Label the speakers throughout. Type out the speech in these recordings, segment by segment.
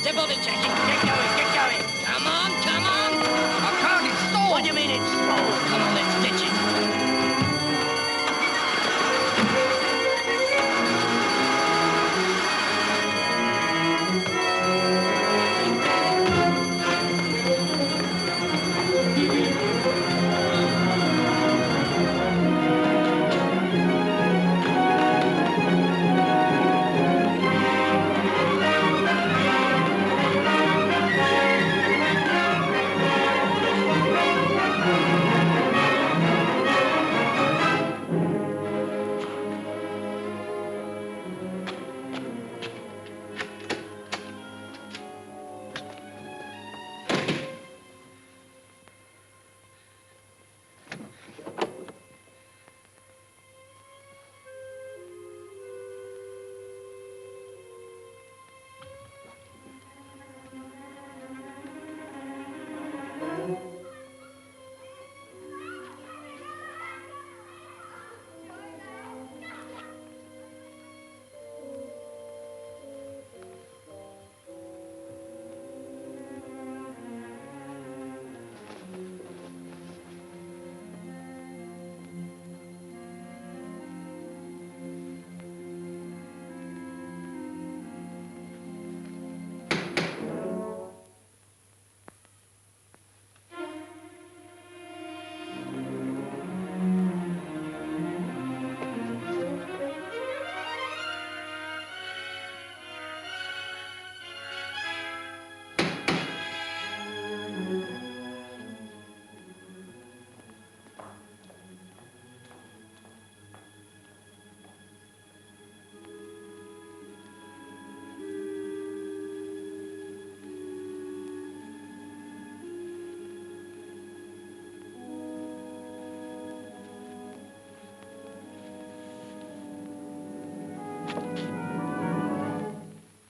Speaker 1: Double it, Jackie. Get going, get going. Come on, come on.
Speaker 2: I can't, it's stalled.
Speaker 1: What do you mean it's stalled? Come on, let's ditch it.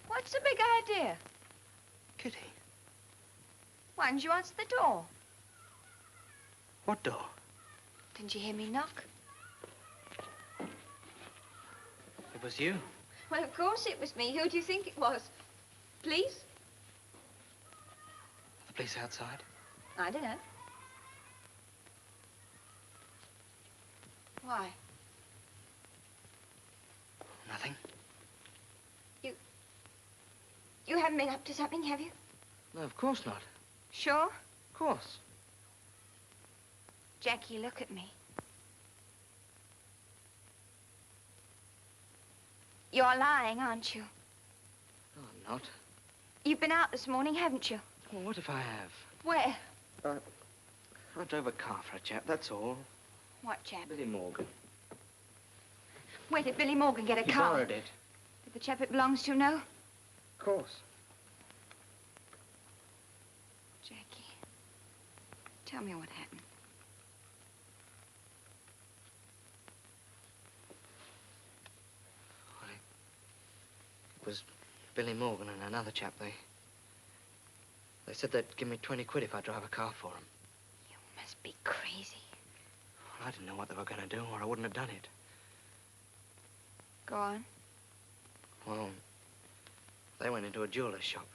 Speaker 3: What's the big idea?
Speaker 2: Kitty.
Speaker 3: Why didn't you answer the door?
Speaker 2: What door?
Speaker 3: Didn't you hear me knock?
Speaker 2: It was you.
Speaker 3: Well, of course it was me. Who do you think it was? Police?
Speaker 2: The police outside?
Speaker 3: I don't know. Why?
Speaker 2: Nothing.
Speaker 3: You haven't been up to something, have you?
Speaker 2: No, of course not.
Speaker 3: Sure?
Speaker 2: Of course.
Speaker 3: Jackie, look at me. You're lying, aren't you?
Speaker 2: No, I'm not.
Speaker 3: You've been out this morning, haven't you?
Speaker 2: Well, what if I have?
Speaker 3: Where?
Speaker 2: I drove a car for a chap, that's all.
Speaker 3: What chap?
Speaker 2: Billy Morgan.
Speaker 3: Where did Billy Morgan get a
Speaker 2: He
Speaker 3: car?
Speaker 2: borrowed it.
Speaker 3: Did the chap it belongs to know?
Speaker 2: Of course.
Speaker 3: Jackie, tell me what happened.
Speaker 2: Well, it was Billy Morgan and another chap. They said they'd give me 20 quid if I drive a car for them.
Speaker 3: You must be crazy.
Speaker 2: Well, I didn't know what they were going to do, or I wouldn't have done it.
Speaker 3: Go on.
Speaker 2: Well, they went into a jeweler's shop.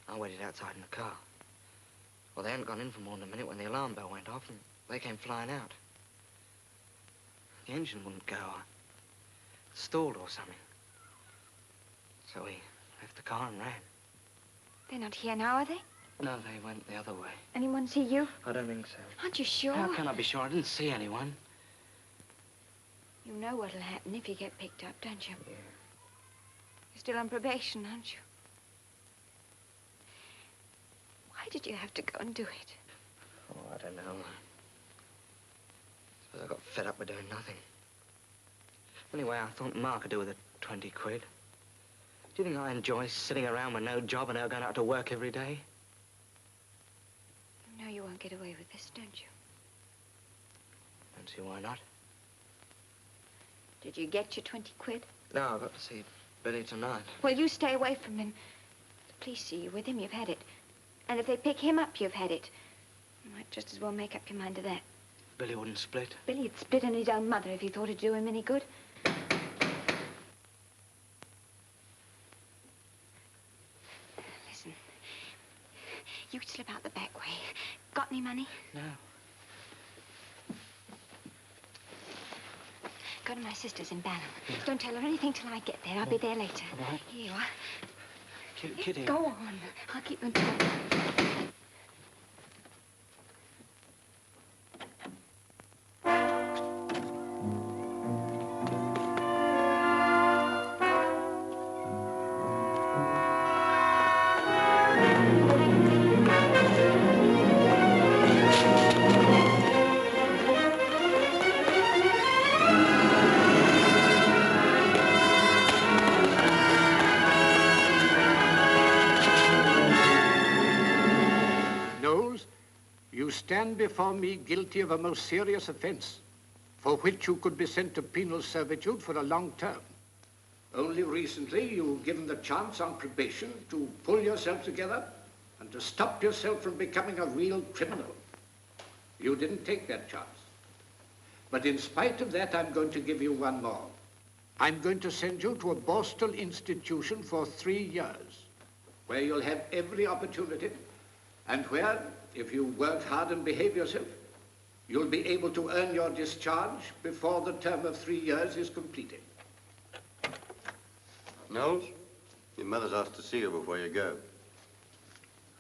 Speaker 2: I waited outside in the car. Well, they hadn't gone in for more than a minute when the alarm bell went off, and they came flying out. The engine wouldn't go. I stalled or something. So we left the car and ran.
Speaker 3: They're not here now, are they?
Speaker 2: No, they went the other way.
Speaker 3: Anyone see you?
Speaker 2: I don't think so.
Speaker 3: Aren't you sure?
Speaker 2: How can I be sure? I didn't see anyone.
Speaker 3: You know what'll happen if you get picked up, don't you?
Speaker 2: Yeah.
Speaker 3: You're still on probation, aren't you? Why did you have to go and do it?
Speaker 2: Oh, I don't know. I suppose I got fed up with doing nothing. Anyway, I thought Ma could do with the 20 quid. Do you think I enjoy sitting around with no job and her going out to work every day?
Speaker 3: You know you won't get away with this, don't you?
Speaker 2: Don't see why not.
Speaker 3: Did you get your 20 quid?
Speaker 2: No, I've got to see Billy tonight.
Speaker 3: Well, you stay away from him. The police see you with him, you've had it. And if they pick him up, you've had it. You might just as well make up your mind to that.
Speaker 2: Billy wouldn't split.
Speaker 3: Billy'd split on his own mother if he thought it'd do him any good. Listen, you slip out the back way. Got any money?
Speaker 2: No.
Speaker 3: Go to my sister's in Banham. Yeah. Don't tell her anything till I get there. I'll be there later.
Speaker 2: All right.
Speaker 3: Here you are.
Speaker 2: Kitty.
Speaker 3: Go on. I'll keep them together.
Speaker 4: You stand before me guilty of a most serious offense, for which you could be sent to penal servitude for a long term. Only recently you were given the chance on probation to pull yourself together and to stop yourself from becoming a real criminal. You didn't take that chance. But in spite of that, I'm going to give you one more. I'm going to send you to a Borstal institution for 3 years, where you'll have every opportunity, and where, if you work hard and behave yourself, you'll be able to earn your discharge before the term of 3 years is completed.
Speaker 5: Knowles, your mother's asked to see you before you go.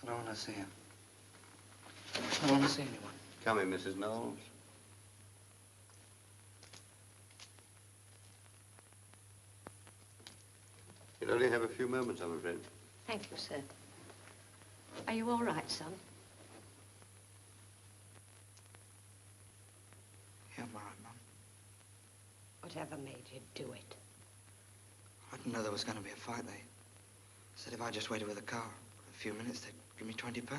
Speaker 2: I don't want to see him. I don't want to see anyone.
Speaker 5: Come in, Mrs. Knowles. You'll only have a few moments, I'm afraid.
Speaker 6: Thank you, sir. Are you all right, son?
Speaker 2: Yeah, I'm all right, Mum.
Speaker 6: Whatever made you do it?
Speaker 2: I didn't know there was going to be a fight. They said if I just waited with the car a few minutes, they'd give me £20. £20, Mum.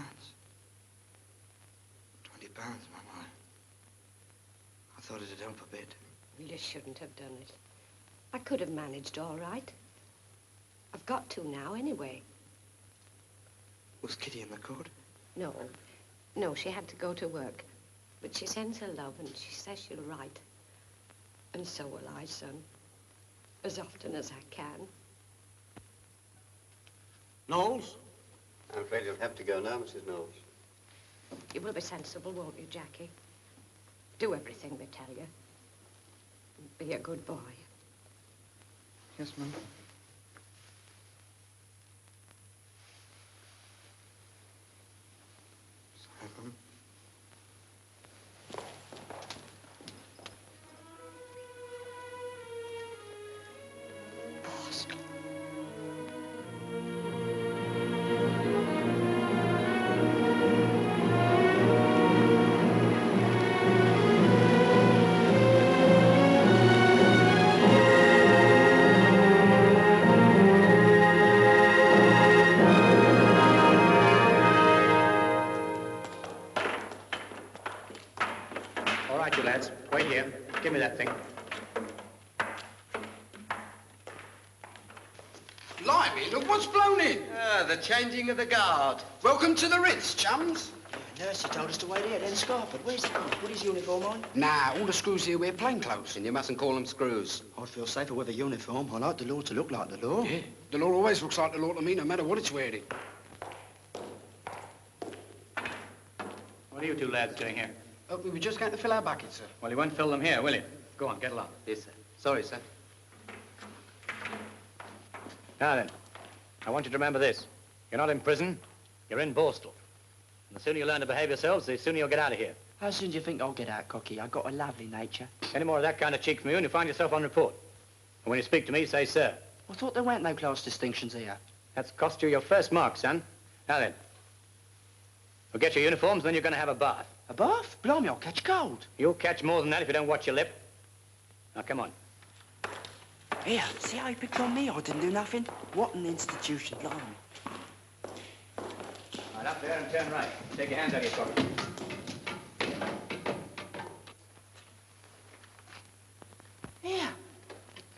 Speaker 2: I thought it'd help a bit.
Speaker 6: You shouldn't have done it. I could have managed all right. I've got to now, anyway.
Speaker 2: Was Kitty in the court?
Speaker 6: No. No, she had to go to work. But she sends her love and she says she'll write. And so will I, son. As often as I can.
Speaker 4: Knowles?
Speaker 5: I'm afraid you'll have to go now, Mrs. Knowles.
Speaker 6: You will be sensible, won't you, Jackie? Do everything they tell you. And be a good boy.
Speaker 2: Yes, Mum. Sorry, Mum.
Speaker 7: All right, you lads. Wait here. Give me that thing.
Speaker 8: Blimey, look what's blown in.
Speaker 9: Ah, the changing of the guard.
Speaker 8: Welcome to the Ritz, chums.
Speaker 9: Nurse, told us to wait here, then Scarford. Where's he gone? Put his uniform on?
Speaker 8: Nah, all the screws here wear plainclothes.
Speaker 9: And you mustn't call them screws. I'd feel safer with a uniform. I like the law to look like the law.
Speaker 8: Yeah, the law always looks like the law to me, no matter what it's wearing.
Speaker 7: What are you two lads doing here?
Speaker 8: Oh, we were just going to fill our buckets, sir.
Speaker 7: Well, you won't fill them here, will you? Go on, get along.
Speaker 9: Yes, sir. Sorry, sir.
Speaker 7: Now then, I want you to remember this. You're not in prison, you're in Borstal. And the sooner you learn to behave yourselves, the sooner you'll get out of here.
Speaker 9: How soon do you think I'll get out, Cocky? I've got a lovely nature.
Speaker 7: Any more of that kind of cheek from you and you find yourself on report. And when you speak to me, say sir.
Speaker 9: I thought there weren't no class distinctions here.
Speaker 7: That's cost you your first mark, son. Now then, we'll get your uniforms, then you're going to have a bath.
Speaker 9: A bath? Blimey, I'll catch cold.
Speaker 7: You'll catch more than that if you don't watch your lip. Now, come on.
Speaker 9: Here, see how he picked on me? I didn't do nothing. What an institution, blimey.
Speaker 7: Right, up there and turn right. Take your hands out of your pocket.
Speaker 9: Here,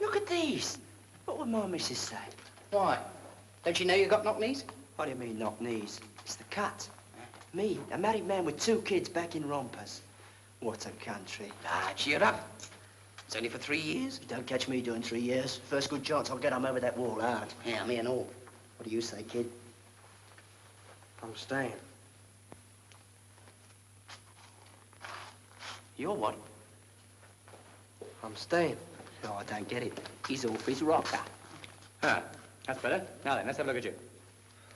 Speaker 9: look at these. What would my missus say?
Speaker 8: Why? Don't you know you got knock knees?
Speaker 9: What do you mean, knock knees? It's the cut. Me, a married man with 2 kids back in rompers. What a country.
Speaker 8: Ah, cheer up. It's only for 3 years.
Speaker 9: You don't catch me doing 3 years. First good chance, I'll get 'em over that wall hard.
Speaker 8: Yeah, me and all.
Speaker 9: What do you say, kid?
Speaker 2: I'm staying.
Speaker 8: You're what?
Speaker 2: I'm staying.
Speaker 8: Oh, I don't get it. He's off his rocker.
Speaker 7: Ah, that's better. Now then, let's have a look at you.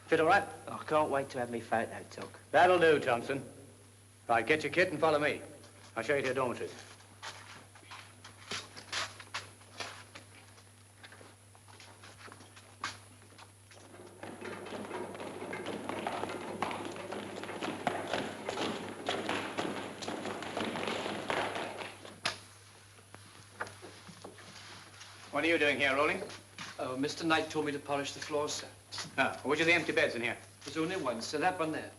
Speaker 7: Fit all right?
Speaker 9: I can't wait to have me photo took.
Speaker 7: That'll do, Thompson. Right, get your kit and follow me. I'll show you to your dormitories. What are you doing here, Rolling?
Speaker 10: Oh, Mr. Knight told me to polish the floors, sir.
Speaker 7: Ah, which are the empty beds in here?
Speaker 10: There's only one, sir. That one there.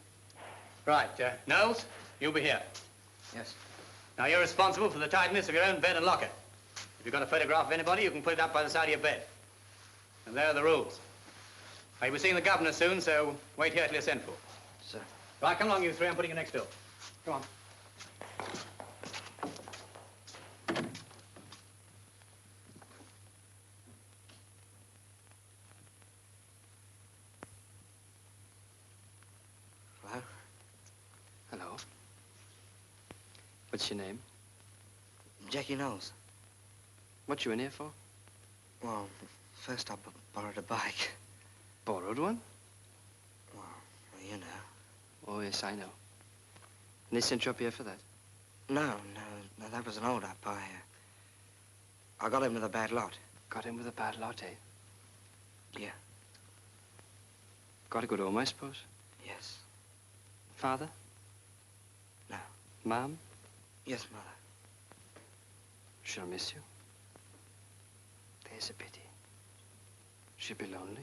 Speaker 7: Right, Knowles, you'll be here.
Speaker 2: Yes.
Speaker 7: Now, you're responsible for the tidiness of your own bed and locker. If you've got a photograph of anybody, you can put it up by the side of your bed. And there are the rules. I'll be seeing the governor soon, so wait here till you're sent for.
Speaker 2: Sir.
Speaker 7: Right, come along, you three. I'm putting you next door. Go on.
Speaker 2: Hello?
Speaker 10: Hello. What's your name?
Speaker 2: Jackie Knowles.
Speaker 10: What you in here for?
Speaker 2: Well, first I borrowed a bike.
Speaker 10: Borrowed one?
Speaker 2: Well, you know.
Speaker 10: Oh, yes, I know. And they sent you up here for that?
Speaker 2: No, that was an old up. I got in with a bad lot.
Speaker 10: Got in with a bad lot, eh?
Speaker 2: Yeah.
Speaker 10: Got a good home, I suppose?
Speaker 2: Yes.
Speaker 10: Father?
Speaker 2: No.
Speaker 10: Mom?
Speaker 2: Yes, Mother.
Speaker 10: She'll miss you. There's a pity. She'll be lonely.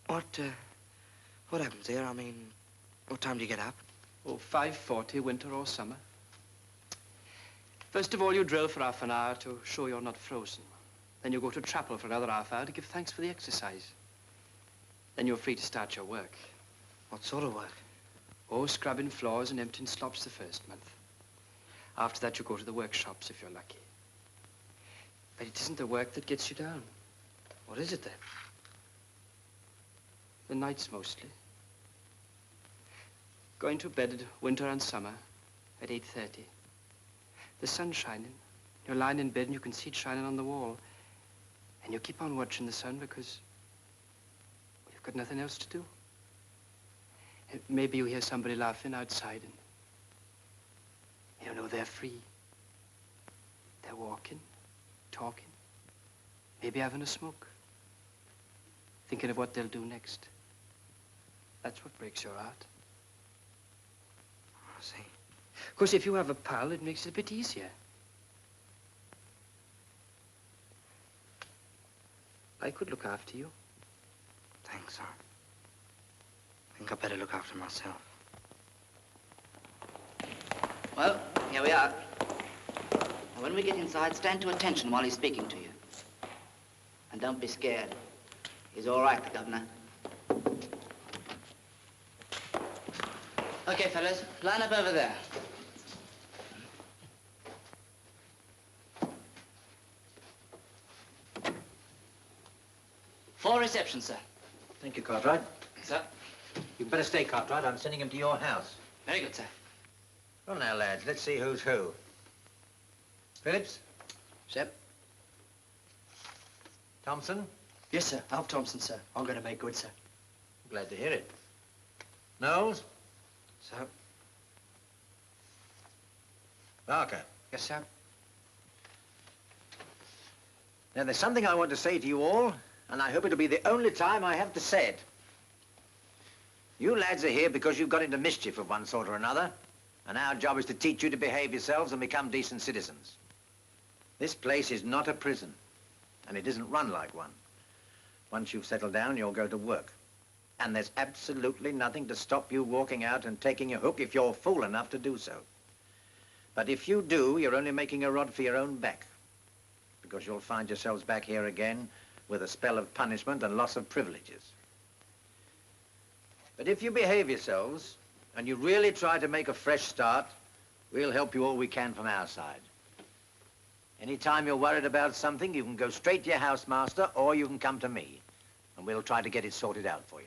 Speaker 2: What happens here? I mean, what time do you get up?
Speaker 10: Oh, 5:40, winter or summer. First of all, you drill for half an hour to show you're not frozen. Then you go to chapel for another half hour to give thanks for the exercise. Then you're free to start your work.
Speaker 2: What sort of work?
Speaker 10: Oh, scrubbing floors and emptying slops the first month. After that, you go to the workshops if you're lucky. But it isn't the work that gets you down.
Speaker 2: What is it then?
Speaker 10: The nights mostly. Going to bed at winter and summer at 8:30. The sun's shining. You're lying in bed and you can see it shining on the wall. And you keep on watching the sun because you've got nothing else to do. And maybe you hear somebody laughing outside and you know they're free. They're walking, talking, maybe having a smoke, thinking of what they'll do next. That's what breaks your heart.
Speaker 2: I see.
Speaker 10: Of course, if you have a pal, it makes it a bit easier. I could look after you.
Speaker 2: Thanks, sir. I think I better look after myself.
Speaker 11: Well, here we are. Now, when we get inside, stand to attention while he's speaking to you. And don't be scared. He's all right, the governor. Okay, fellas, line up over there. For reception, sir.
Speaker 12: Thank you, Cartwright.
Speaker 11: Sir.
Speaker 12: You'd better stay, Cartwright. I'm sending him to your house.
Speaker 11: Very good, sir.
Speaker 12: Well, now, lads, let's see who's who. Phillips?
Speaker 8: Sir?
Speaker 12: Thompson?
Speaker 9: Yes, sir. Alf Thompson, sir. I'm going to make good, sir.
Speaker 12: Glad to hear it. Knowles?
Speaker 2: Sir?
Speaker 12: Barker?
Speaker 8: Yes, sir.
Speaker 12: Now, there's something I want to say to you all, and I hope it'll be the only time I have to say it. You lads are here because you've got into mischief of one sort or another, and our job is to teach you to behave yourselves and become decent citizens. This place is not a prison, and it isn't run like one. Once you've settled down, you'll go to work. And there's absolutely nothing to stop you walking out and taking a hook if you're fool enough to do so. But if you do, you're only making a rod for your own back, because you'll find yourselves back here again with a spell of punishment and loss of privileges. But if you behave yourselves, and you really try to make a fresh start, we'll help you all we can from our side. Anytime you're worried about something, you can go straight to your housemaster, or you can come to me, and we'll try to get it sorted out for you.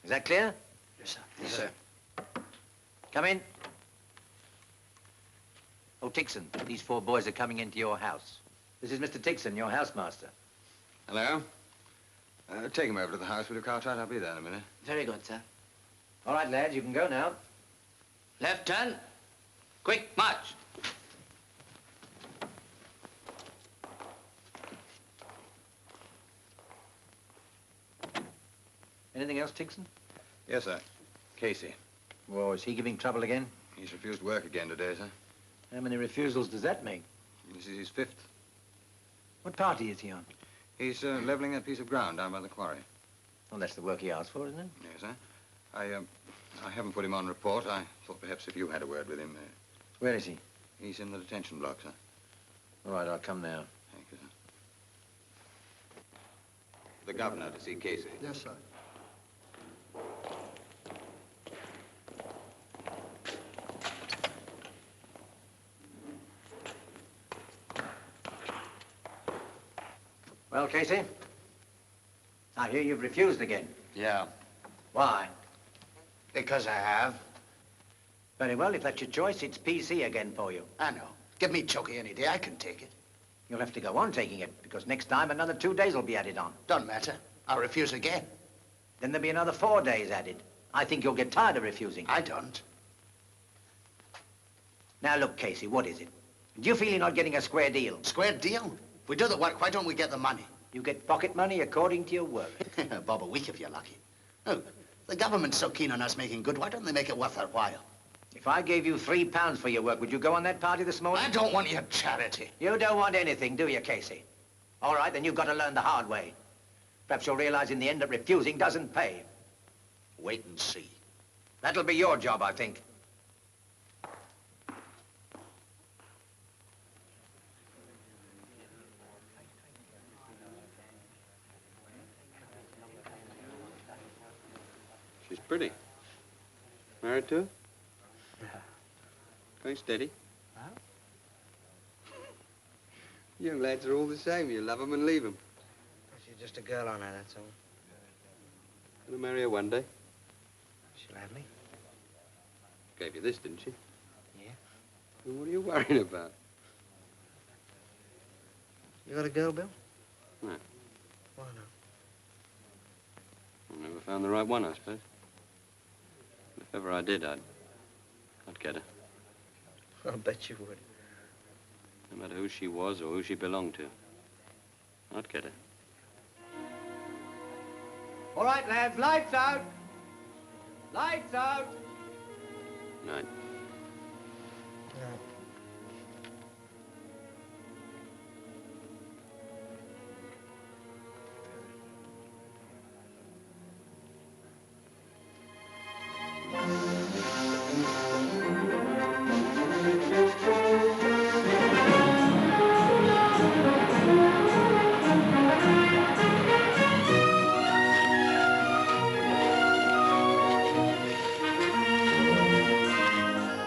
Speaker 12: Is that clear?
Speaker 8: Yes, sir.
Speaker 12: Yes, sir. Come in. Oh, Tixon, these 4 boys are coming into your house. This is Mr. Tixon, your housemaster.
Speaker 13: Hello? Take him over to the house, will you, Cartwright? I'll be there in a minute.
Speaker 11: Very good, sir.
Speaker 12: All right, lads, you can go now.
Speaker 11: Left turn. Quick, march.
Speaker 12: Anything else, Tixon?
Speaker 13: Yes, sir. Casey.
Speaker 12: Whoa, is he giving trouble again?
Speaker 13: He's refused work again today, sir.
Speaker 12: How many refusals does that make?
Speaker 13: This is his 5th.
Speaker 12: What party is he on?
Speaker 13: He's levelling that piece of ground down by the quarry.
Speaker 12: Well, that's the work he asked for, isn't it?
Speaker 13: Yes, sir. I haven't put him on report. I thought perhaps if you had a word with him.
Speaker 12: Where is he?
Speaker 13: He's in the detention block, sir.
Speaker 12: All right, I'll come now.
Speaker 13: Thank you, sir.
Speaker 5: The governor to see Casey.
Speaker 14: Yes, sir.
Speaker 12: Well, Casey? I hear you've refused again.
Speaker 14: Yeah.
Speaker 12: Why?
Speaker 14: Because I have.
Speaker 12: Very well, if that's your choice, it's PC again for you.
Speaker 14: I know. Give me Chucky any day, I can take it.
Speaker 12: You'll have to go on taking it, because next time another 2 days will be added on.
Speaker 14: Don't matter. I'll refuse again.
Speaker 12: Then there'll be another 4 days added. I think you'll get tired of refusing.
Speaker 14: I don't.
Speaker 12: Now look, Casey, what is it? Do you feel you're not getting a square deal?
Speaker 14: Square deal? If we do the work, why don't we get the money?
Speaker 12: You get pocket money according to your work.
Speaker 14: Bob a week if you're lucky. Look, the government's so keen on us making good, why don't they make it worth their while?
Speaker 12: If I gave you £3 for your work, would you go on that party this morning?
Speaker 14: I don't want your charity.
Speaker 12: You don't want anything, do you, Casey? All right, then you've got to learn the hard way. Perhaps you'll realize in the end that refusing doesn't pay.
Speaker 14: Wait and see.
Speaker 12: That'll be your job, I think.
Speaker 5: She's pretty. Married to her?
Speaker 14: Yeah.
Speaker 5: Going steady? You lads are all the same. You love 'em and leave 'em.
Speaker 2: She's just a girl on her, that's all.
Speaker 5: Gonna marry her one day.
Speaker 2: She'll have me.
Speaker 5: Gave you this, didn't she?
Speaker 2: Yeah.
Speaker 5: Well, what are you worrying about?
Speaker 2: You got a girl, Bill?
Speaker 5: No.
Speaker 2: Why not?
Speaker 5: I never found the right one, I suppose. If ever I did, I'd get her.
Speaker 2: I'll bet you would.
Speaker 5: No matter who she was or who she belonged to. I'd get her.
Speaker 7: All right, lads, lights out. Lights out.
Speaker 5: Night.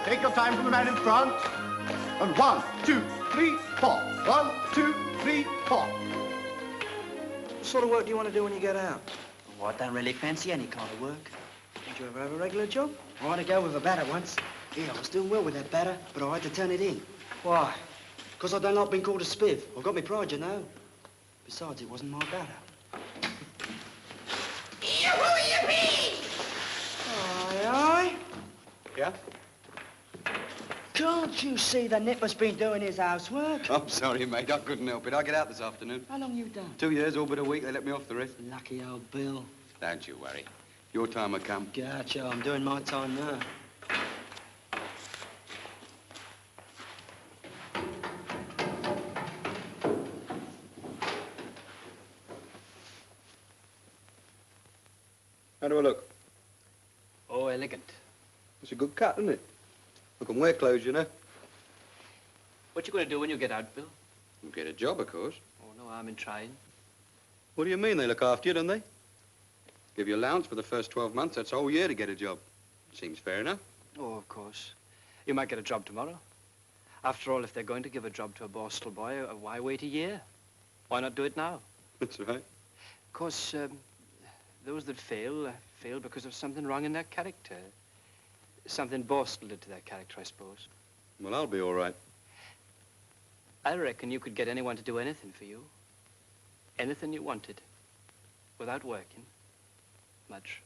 Speaker 4: Take your time from the man in front. And 1, 2, 3, 4. 1, 2, 3, 4.
Speaker 9: What sort of work do you want to do when you get out?
Speaker 8: Oh, I don't really fancy any kind of work.
Speaker 9: Did you ever have a regular job?
Speaker 8: I had to go with a batter once. Yeah, I was doing well with that batter, but I had to turn it in.
Speaker 9: Why?
Speaker 8: Because I don't like being called a spiv. I got me pride, you know. Besides, it wasn't my batter.
Speaker 9: Aye, aye.
Speaker 5: Yeah?
Speaker 8: Can't you see the nipper's been doing his housework?
Speaker 5: I'm sorry, mate. I couldn't help it. I get out this afternoon.
Speaker 8: How long you done?
Speaker 5: 2 years, all but a week. They let me off the rest.
Speaker 8: Lucky old Bill.
Speaker 5: Don't you worry. Your time will come.
Speaker 8: Gotcha, I'm doing my time now.
Speaker 5: How do I look?
Speaker 10: Oh, elegant.
Speaker 5: It's a good cut, isn't it? I can wear clothes, you know.
Speaker 10: What you going to do when you get out, Bill?
Speaker 5: You get a job, of course.
Speaker 10: Oh, no harm in trying.
Speaker 5: What do you mean? They look after you, don't they? Give you allowance for the first 12 months. That's a whole year to get a job. Seems fair enough.
Speaker 10: Oh, of course. You might get a job tomorrow. After all, if they're going to give a job to a Borstal boy, why wait a year? Why not do it now?
Speaker 5: That's right.
Speaker 10: Of course, those that fail because of something wrong in their character. Something Borstal did to their character, I suppose.
Speaker 5: Well, I'll be all right.
Speaker 10: I reckon you could get anyone to do anything for you. Anything you wanted. Without working. Much.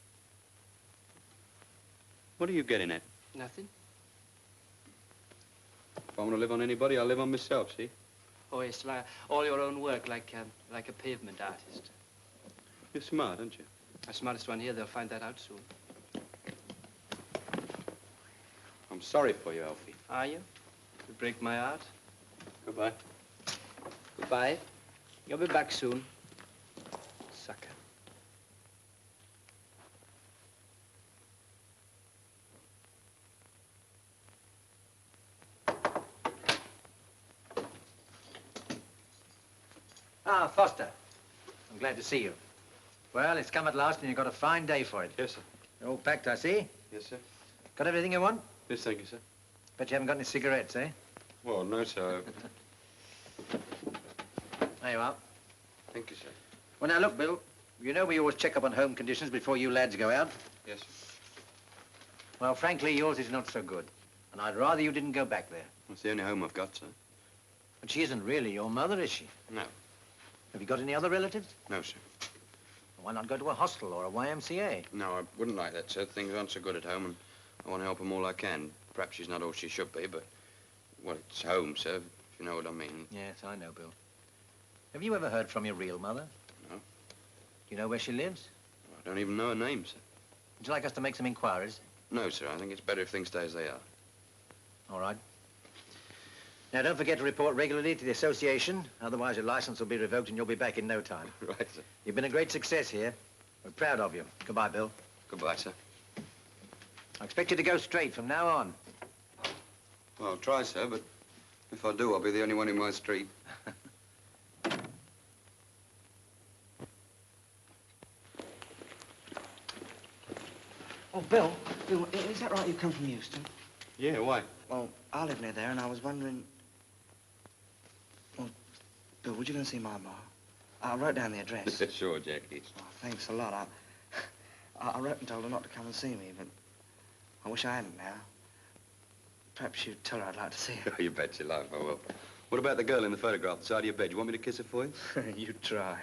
Speaker 5: What are you getting at?
Speaker 10: Nothing.
Speaker 5: If I want to live on anybody, I'll live on myself, see?
Speaker 10: Oh, yes, like all your own work, like a pavement artist.
Speaker 5: You're smart, aren't you?
Speaker 10: The smartest one here, they'll find that out soon.
Speaker 5: I'm sorry for you, Alfie.
Speaker 10: Are you? You break my heart.
Speaker 5: Goodbye.
Speaker 10: Goodbye. You'll be back soon. Sucker.
Speaker 12: Ah, Foster. I'm glad to see you. Well, it's come at last, and you've got a fine day for it.
Speaker 5: Yes, sir.
Speaker 12: You're all packed, I see.
Speaker 5: Yes, sir.
Speaker 12: Got everything you want?
Speaker 5: Yes, thank you, sir.
Speaker 12: Bet you haven't got any cigarettes, eh?
Speaker 5: Well, no, sir.
Speaker 12: There you are.
Speaker 5: Thank you, sir.
Speaker 12: Well, now, look, Bill. You know we always check up on home conditions before you lads go out.
Speaker 5: Yes, sir.
Speaker 12: Well, frankly, yours is not so good. And I'd rather you didn't go back there.
Speaker 5: That's the only home I've got, sir.
Speaker 12: But she isn't really your mother, is she?
Speaker 5: No.
Speaker 12: Have you got any other relatives?
Speaker 5: No, sir.
Speaker 12: Why not go to a hostel or a YMCA?
Speaker 5: No, I wouldn't like that, sir. Things aren't so good at home, and I want to help them all I can. Perhaps she's not all she should be, but, well, it's home, sir, if you know what I mean.
Speaker 12: Yes, I know, Bill. Have you ever heard from your real mother?
Speaker 5: No.
Speaker 12: Do you know where she lives?
Speaker 5: I don't even know her name, sir.
Speaker 12: Would you like us to make some inquiries?
Speaker 5: No, sir. I think it's better if things stay as they are.
Speaker 12: All right. Now, don't forget to report regularly to the association. Otherwise, your license will be revoked and you'll be back in no time.
Speaker 5: Right, sir.
Speaker 12: You've been a great success here. We're proud of you. Goodbye, Bill.
Speaker 5: Goodbye, sir.
Speaker 12: I expect you to go straight from now on.
Speaker 5: Well, I'll try, sir, but if I do, I'll be the only one in my street.
Speaker 9: Oh, Bill, is that right you come from Euston?
Speaker 5: Yeah, why?
Speaker 9: Well, I live near there, and I was wondering... Well, Bill, would you go and see my ma? I wrote down the address.
Speaker 5: Sure, Jackie.
Speaker 9: Oh, thanks a lot. I wrote and told her not to come and see me, but I wish I hadn't now. Perhaps you'd tell her I'd like to see her.
Speaker 5: You bet your life I will. What about the girl in the photograph at the side of your bed? You want me to kiss her for you?
Speaker 9: You try.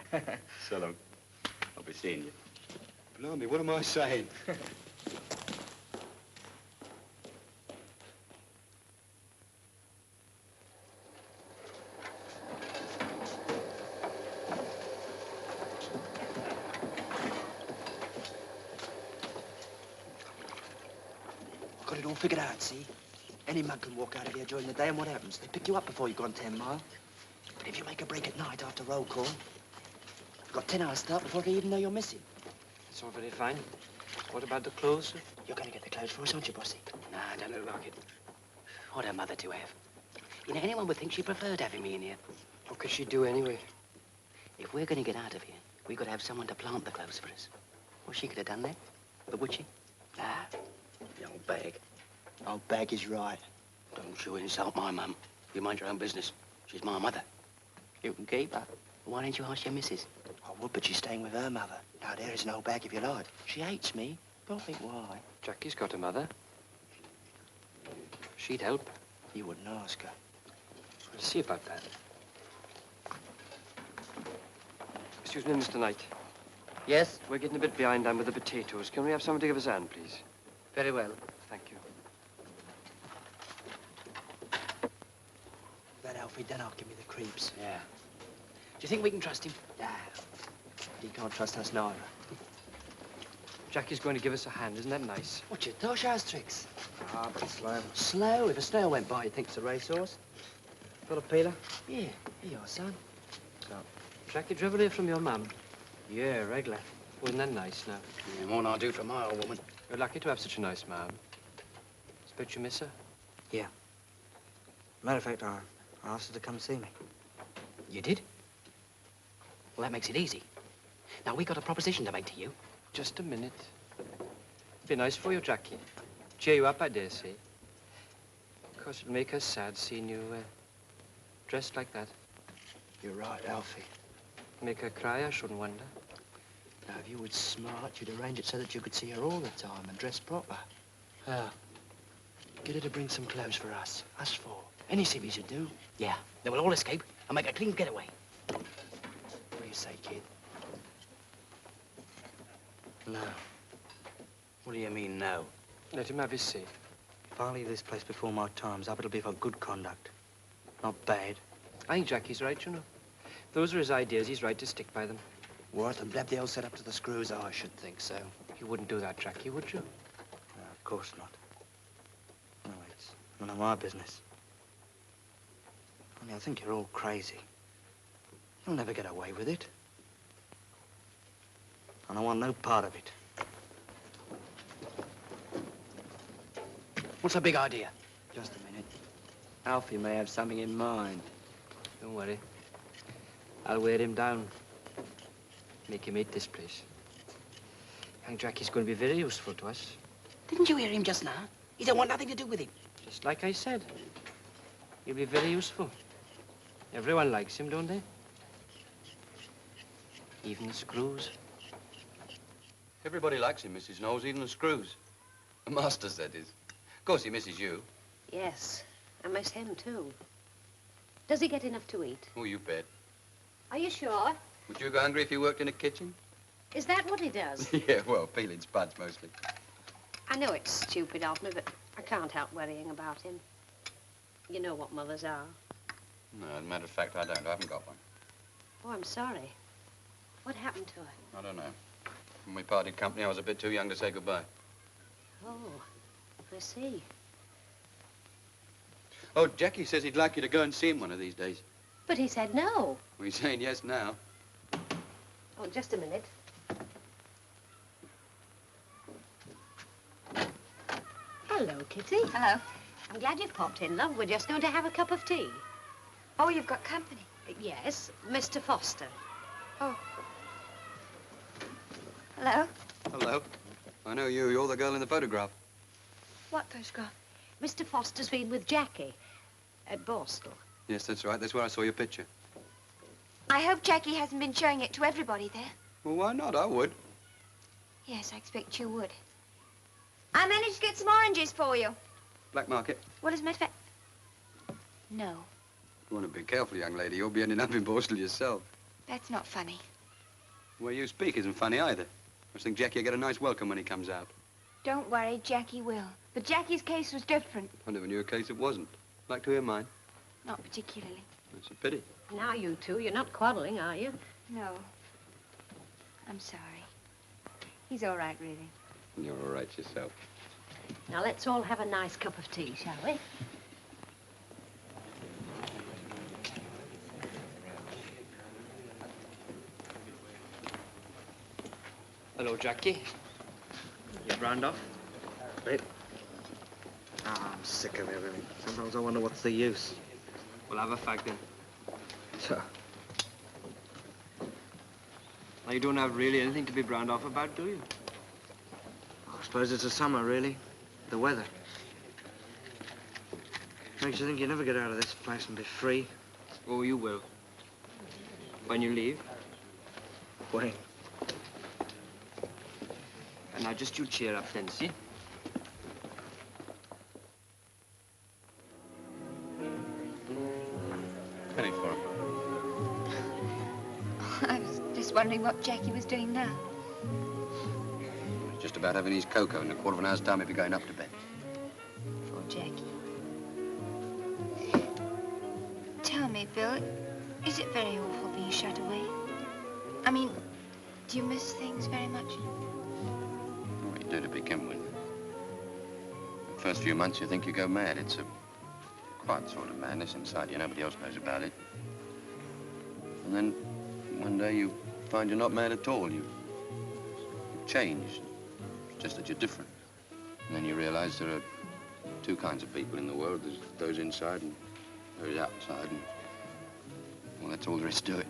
Speaker 5: So long. I'll be seeing you. Blimey, what am I saying?
Speaker 9: Got it all figured out, see? Any mug can walk out of here during the day, and what happens? They pick you up before you've gone 10 miles. But if you make a break at night after roll call, you've got 10 hours start before they even know you're missing.
Speaker 10: It's all very fine. What about the clothes, sir?
Speaker 9: You're going to get the clothes for us, aren't you, Bossy?
Speaker 11: Nah, don't look like it. What a mother to have. You know, anyone would think she preferred having me in here.
Speaker 10: What could she do anyway?
Speaker 11: If we're going to get out of here, we've got to have someone to plant the clothes for us. Well, she could have done that, but would she? Nah, the old bag.
Speaker 9: Old bag is right.
Speaker 11: Don't you insult my mum. You mind your own business. She's my mother. You can keep her. Why don't you ask your missus?
Speaker 9: I would, but she's staying with her mother. Now, there is an old bag if you like. She hates me. Don't think why.
Speaker 10: Jackie's got a mother. She'd help.
Speaker 9: You wouldn't ask her.
Speaker 10: We'll see about that. Excuse me, Mr. Knight.
Speaker 11: Yes?
Speaker 10: We're getting a bit behind on with the potatoes. Can we have someone to give us a hand, please?
Speaker 11: Very well.
Speaker 10: Thank you.
Speaker 9: That Alfie Dennock give me the creeps.
Speaker 11: Yeah. Do you think we can trust him?
Speaker 9: Yeah. He can't trust us neither.
Speaker 10: Jackie's going to give us a hand. Isn't that nice?
Speaker 9: What, you thought she has tricks?
Speaker 10: Ah, but slow.
Speaker 9: Slow? If a snail went by, you'd think it's a racehorse.
Speaker 10: Got a peeler?
Speaker 9: Yeah, here you are, son.
Speaker 10: Jackie, did you ever hear from your mum? Yeah, regular. Wasn't that nice now?
Speaker 11: Yeah, more than I do from my old woman.
Speaker 10: You're lucky to have such a nice mum. Suppose you miss her?
Speaker 9: Yeah. Matter of fact, I asked her to come see me.
Speaker 11: You did? Well, that makes it easy. Now, we got a proposition to make to you.
Speaker 10: Just a minute. Be nice for you, Jackie. Cheer you up, I dare say. Of course, it'll make her sad seeing you dressed like that.
Speaker 9: You're right, Alfie.
Speaker 10: Make her cry, I shouldn't wonder.
Speaker 9: Now, if you were smart, you'd arrange it so that you could see her all the time and dress proper.
Speaker 10: How?
Speaker 9: Get her to bring some clothes for us four. Any civvies would do.
Speaker 14: Yeah, they will all escape and make a clean getaway.
Speaker 9: What do you say, kid?
Speaker 2: No.
Speaker 14: What do you mean, no?
Speaker 10: Let him have his say.
Speaker 2: If I leave this place before my time's up, it'll be for good conduct. Not bad.
Speaker 10: I think Jackie's right, you know. Those are his ideas. He's right to stick by them.
Speaker 9: Worth and blab the old set up to the screws? I should think so.
Speaker 10: You wouldn't do that, Jackie, would you?
Speaker 2: No, of course not. No, it's none of my business. Only I think you're all crazy. You'll never get away with it. And I want no part of it.
Speaker 14: What's the big idea?
Speaker 10: Just a minute. Alfie may have something in mind. Don't worry. I'll wear him down. Make him hate this place. Young Jackie's going to be very useful to us.
Speaker 14: Didn't you hear him just now? He don't want nothing to do with him.
Speaker 10: Just like I said. He'll be very useful. Everyone likes him, don't they? Even the screws.
Speaker 5: Everybody likes him, Mrs. Knowles, even the screws. The master, that is. Of course, he misses you.
Speaker 6: Yes, I miss him, too. Does he get enough to eat?
Speaker 5: Oh, you bet.
Speaker 6: Are you sure?
Speaker 5: Would you go hungry if you worked in a kitchen?
Speaker 6: Is that what he does?
Speaker 5: Yeah, well, peeling spuds mostly.
Speaker 6: I know it's stupid of me, but I can't help worrying about him. You know what mothers are.
Speaker 5: No, as a matter of fact, I don't. I haven't got one.
Speaker 6: Oh, I'm sorry. What happened to her?
Speaker 5: I don't know. When we parted company, I was a bit too young to say goodbye.
Speaker 6: Oh, I see.
Speaker 5: Oh, Jackie says he'd like you to go and see him one of these days.
Speaker 6: But he said no.
Speaker 5: Well, he's saying yes now.
Speaker 6: Oh, just a minute. Hello, Kitty.
Speaker 3: Hello.
Speaker 6: I'm glad you've popped in, love. We're just going to have a cup of tea.
Speaker 3: Oh, you've got company.
Speaker 6: Yes, Mr. Foster.
Speaker 3: Oh. Hello?
Speaker 5: Hello. I know you. You're the girl in the photograph.
Speaker 3: What photograph?
Speaker 6: Mr. Foster's been with Jackie at Borstal.
Speaker 5: Yes, that's right. That's where I saw your picture.
Speaker 3: I hope Jackie hasn't been showing it to everybody there.
Speaker 5: Well, why not? I would.
Speaker 3: Yes, I expect you would. I managed to get some oranges for you.
Speaker 5: Black market.
Speaker 3: Well, as a matter of fact... No,
Speaker 5: You want to be careful, young lady. You'll be ending up in Borstal yourself.
Speaker 3: that's not funny.
Speaker 5: The way you speak isn't funny either. I just think Jackie will get a nice welcome when he comes out.
Speaker 3: Don't worry, Jackie will. But Jackie's case was different.
Speaker 5: I never knew a case it wasn't. Like to hear mine?
Speaker 3: Not particularly.
Speaker 5: That's a pity.
Speaker 6: Now you two, you're not quarreling, are you?
Speaker 3: No. I'm sorry. He's all right, really.
Speaker 5: You're all right yourself.
Speaker 6: Now let's all have a nice cup of tea, shall we?
Speaker 10: Hello, Jackie. You brand off?
Speaker 2: Right. Ah, I'm sick of everything. Sometimes I wonder what's the use.
Speaker 10: We'll have a fag then.
Speaker 2: So,
Speaker 10: Now, you don't have really anything to be brand off about, do you?
Speaker 2: I suppose it's the summer, really. The weather. Makes you think you never get out of this place and be free.
Speaker 10: Oh, you will. When you leave.
Speaker 2: When?
Speaker 10: And now just you cheer up then, see?
Speaker 5: Penny for him.
Speaker 3: I was just wondering what Jackie was doing now.
Speaker 5: He's just about having his cocoa. In a quarter of an hour's time, he'll be going up to bed.
Speaker 3: Poor Jackie. Tell me, Bill, is it very awful being shut away? I mean, do you miss things very much?
Speaker 5: Well, you do to begin with. The first few months, you think you go mad. It's a quiet sort of madness inside you. Nobody else knows about it. And then one day you find you're not mad at all. You've changed. It's just that you're different. And then you realize there are two kinds of people in the world. There's those inside and those outside. And, well, that's all there is to it.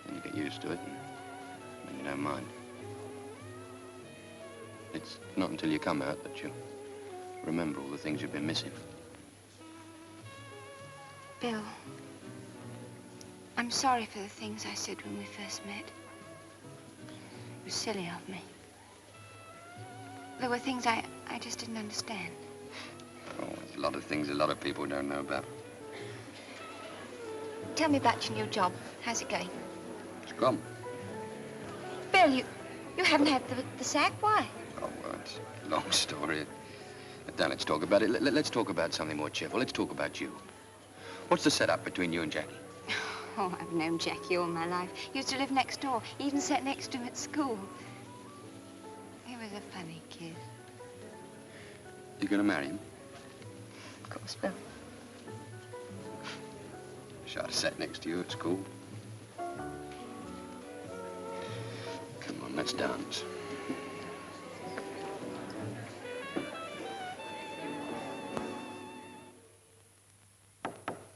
Speaker 5: Then you get used to it, and then you don't mind. It's not until you come out that you remember all the things you've been missing.
Speaker 3: Bill, I'm sorry for the things I said when we first met. It was silly of me. There were things I just didn't understand.
Speaker 5: Oh, there's a lot of things a lot of people don't know about.
Speaker 3: Tell me about your new job. How's it going?
Speaker 5: It's gone.
Speaker 3: Bill, you haven't had the sack? Why?
Speaker 5: Oh, well, it's a long story. Now, let's talk about it. Let's talk about something more cheerful. Let's talk about you. What's the setup between you and Jackie?
Speaker 3: Oh, I've known Jackie all my life. Used to live next door. Even sat next to him at school. He was a funny kid.
Speaker 5: You gonna marry him?
Speaker 3: Of course, Bill.
Speaker 5: Should have sat next to you at school. Come on, let's dance.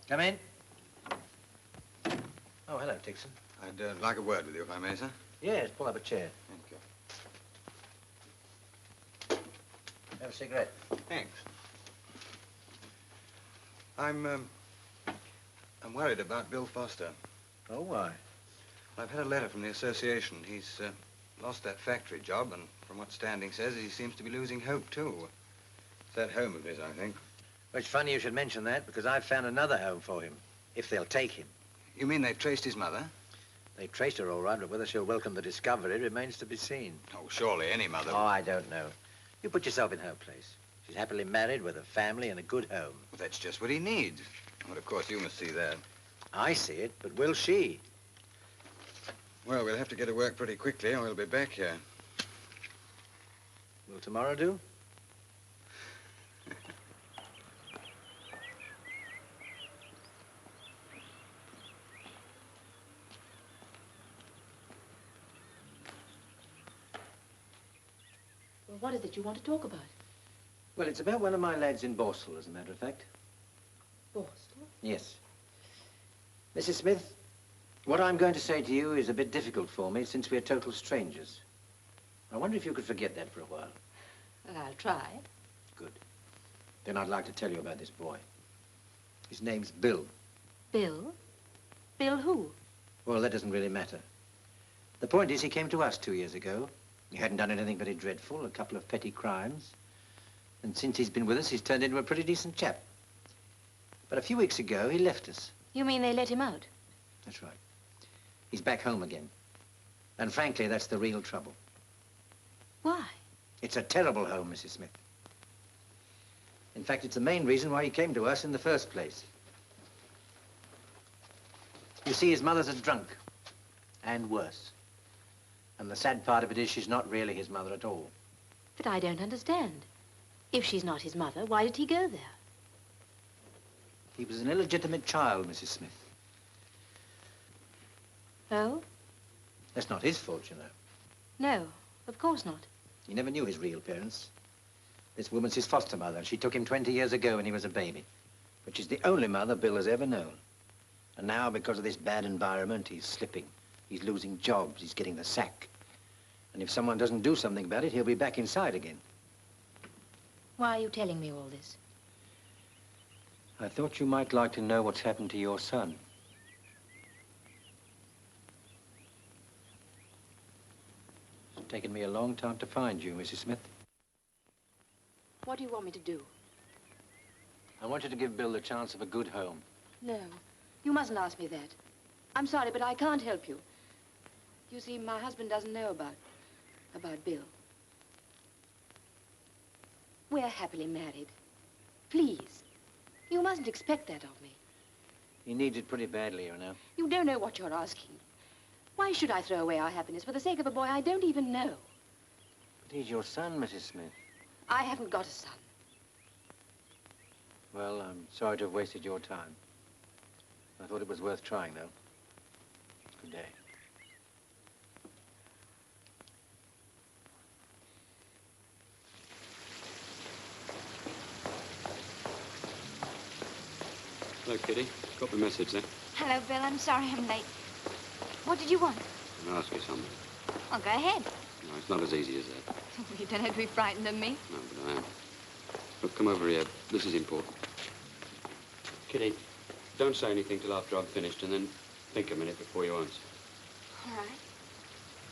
Speaker 12: Come in. Oh, hello, Dixon.
Speaker 13: I'd like a word with you, if I may, sir.
Speaker 12: Yes, pull up a chair.
Speaker 13: Thank you.
Speaker 12: Have a cigarette.
Speaker 13: Thanks. I'm worried about Bill Foster.
Speaker 12: Oh, why?
Speaker 13: I've had a letter from the association. He's lost that factory job, and from what Standing says, he seems to be losing hope, too. It's that home of his, I think.
Speaker 12: Well, it's funny you should mention that, because I've found another home for him, if they'll take him.
Speaker 13: You mean they've traced his mother?
Speaker 12: They've traced her all right, but whether she'll welcome the discovery remains to be seen.
Speaker 13: Oh, surely any mother...
Speaker 12: Oh, I don't know. You put yourself in her place. She's happily married with a family and a good home.
Speaker 13: Well, that's just what he needs. But, of course, you must see that.
Speaker 12: I see it, but will she?
Speaker 13: Well, we'll have to get to work pretty quickly, or we'll be back here.
Speaker 12: Will tomorrow do?
Speaker 15: Well, what is it you want to talk about?
Speaker 12: Well, it's about one of my lads in Borstal, as a matter of fact.
Speaker 15: Borstal?
Speaker 12: Yes. Mrs. Smith, what I'm going to say to you is a bit difficult for me, since we're total strangers. I wonder if you could forget that for a while.
Speaker 15: Well, I'll try.
Speaker 12: Good. Then I'd like to tell you about this boy. His name's Bill.
Speaker 15: Bill? Bill who?
Speaker 12: Well, that doesn't really matter. The point is, he came to us 2 years ago. He hadn't done anything very dreadful, a couple of petty crimes. And since he's been with us, he's turned into a pretty decent chap. But a few weeks ago, he left us.
Speaker 15: You mean they let him out?
Speaker 12: That's right. He's back home again. And frankly, that's the real trouble.
Speaker 15: Why?
Speaker 12: It's a terrible home, Mrs. Smith. In fact, it's the main reason why he came to us in the first place. You see, his mother's a drunk. And worse. And the sad part of it is she's not really his mother at all.
Speaker 15: But I don't understand. If she's not his mother, why did he go there?
Speaker 12: He was an illegitimate child, Mrs. Smith.
Speaker 15: Oh?
Speaker 12: That's not his fault, you know.
Speaker 15: No, of course not.
Speaker 12: He never knew his real parents. This woman's his foster mother. She took him 20 years ago when he was a baby. But she's the only mother Bill has ever known. And now, because of this bad environment, he's slipping. He's losing jobs. He's getting the sack. And if someone doesn't do something about it, he'll be back inside again.
Speaker 15: Why are you telling me all this?
Speaker 12: I thought you might like to know what's happened to your son. It's taken me a long time to find you, Mrs. Smith.
Speaker 15: What do you want me to do?
Speaker 12: I want you to give Bill the chance of a good home.
Speaker 15: No, you mustn't ask me that. I'm sorry, but I can't help you. You see, my husband doesn't know about Bill. We're happily married. Please. You mustn't expect that of me.
Speaker 12: He needs it pretty badly, you know.
Speaker 15: You don't know what you're asking. Why should I throw away our happiness for the sake of a boy I don't even know?
Speaker 12: But he's your son, Mrs. Smith.
Speaker 15: I haven't got a son.
Speaker 12: Well, I'm sorry to have wasted your time. I thought it was worth trying, though. Good day.
Speaker 5: Hello, Kitty. Got the message there.
Speaker 3: Hello, Bill. I'm sorry I'm late. What did you want?
Speaker 5: I'll ask you something.
Speaker 3: Oh, go ahead.
Speaker 5: No, it's not as easy as that.
Speaker 3: You don't have to be frightened of me.
Speaker 16: No, but I am. Look, come over here. This is important. Kitty, don't say anything till after I've finished, and then think a minute before you answer.
Speaker 3: All right.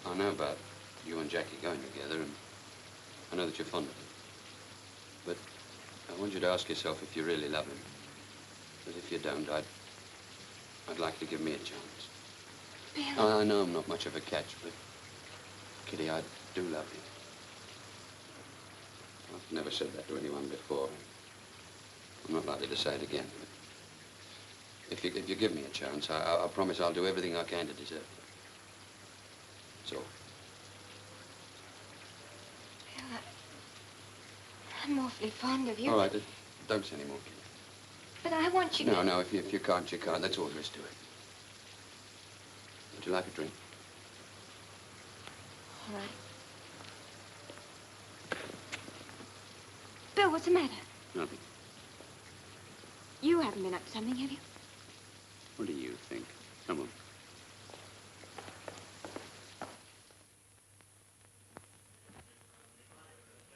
Speaker 16: I know about you and Jackie going together, and I know that you're fond of him. But I want you to ask yourself if you really love him. Because if you don't, I'd like to give me a chance.
Speaker 3: Bill.
Speaker 16: I know I'm not much of a catch, but Kitty, I do love you. I've never said that to anyone before. I'm not likely to say it again. But if you give me a chance, I promise I'll do everything I can to deserve it. That's all.
Speaker 3: Bill, I'm awfully fond of you.
Speaker 16: All right, don't say any more, Kitty.
Speaker 3: But I want you to...
Speaker 16: No, if you can't, you can't. That's all there is to it. Would you like a drink?
Speaker 3: All right. Bill, what's the matter?
Speaker 16: Nothing.
Speaker 3: You haven't been up to something, have you?
Speaker 16: What do you think? Come on.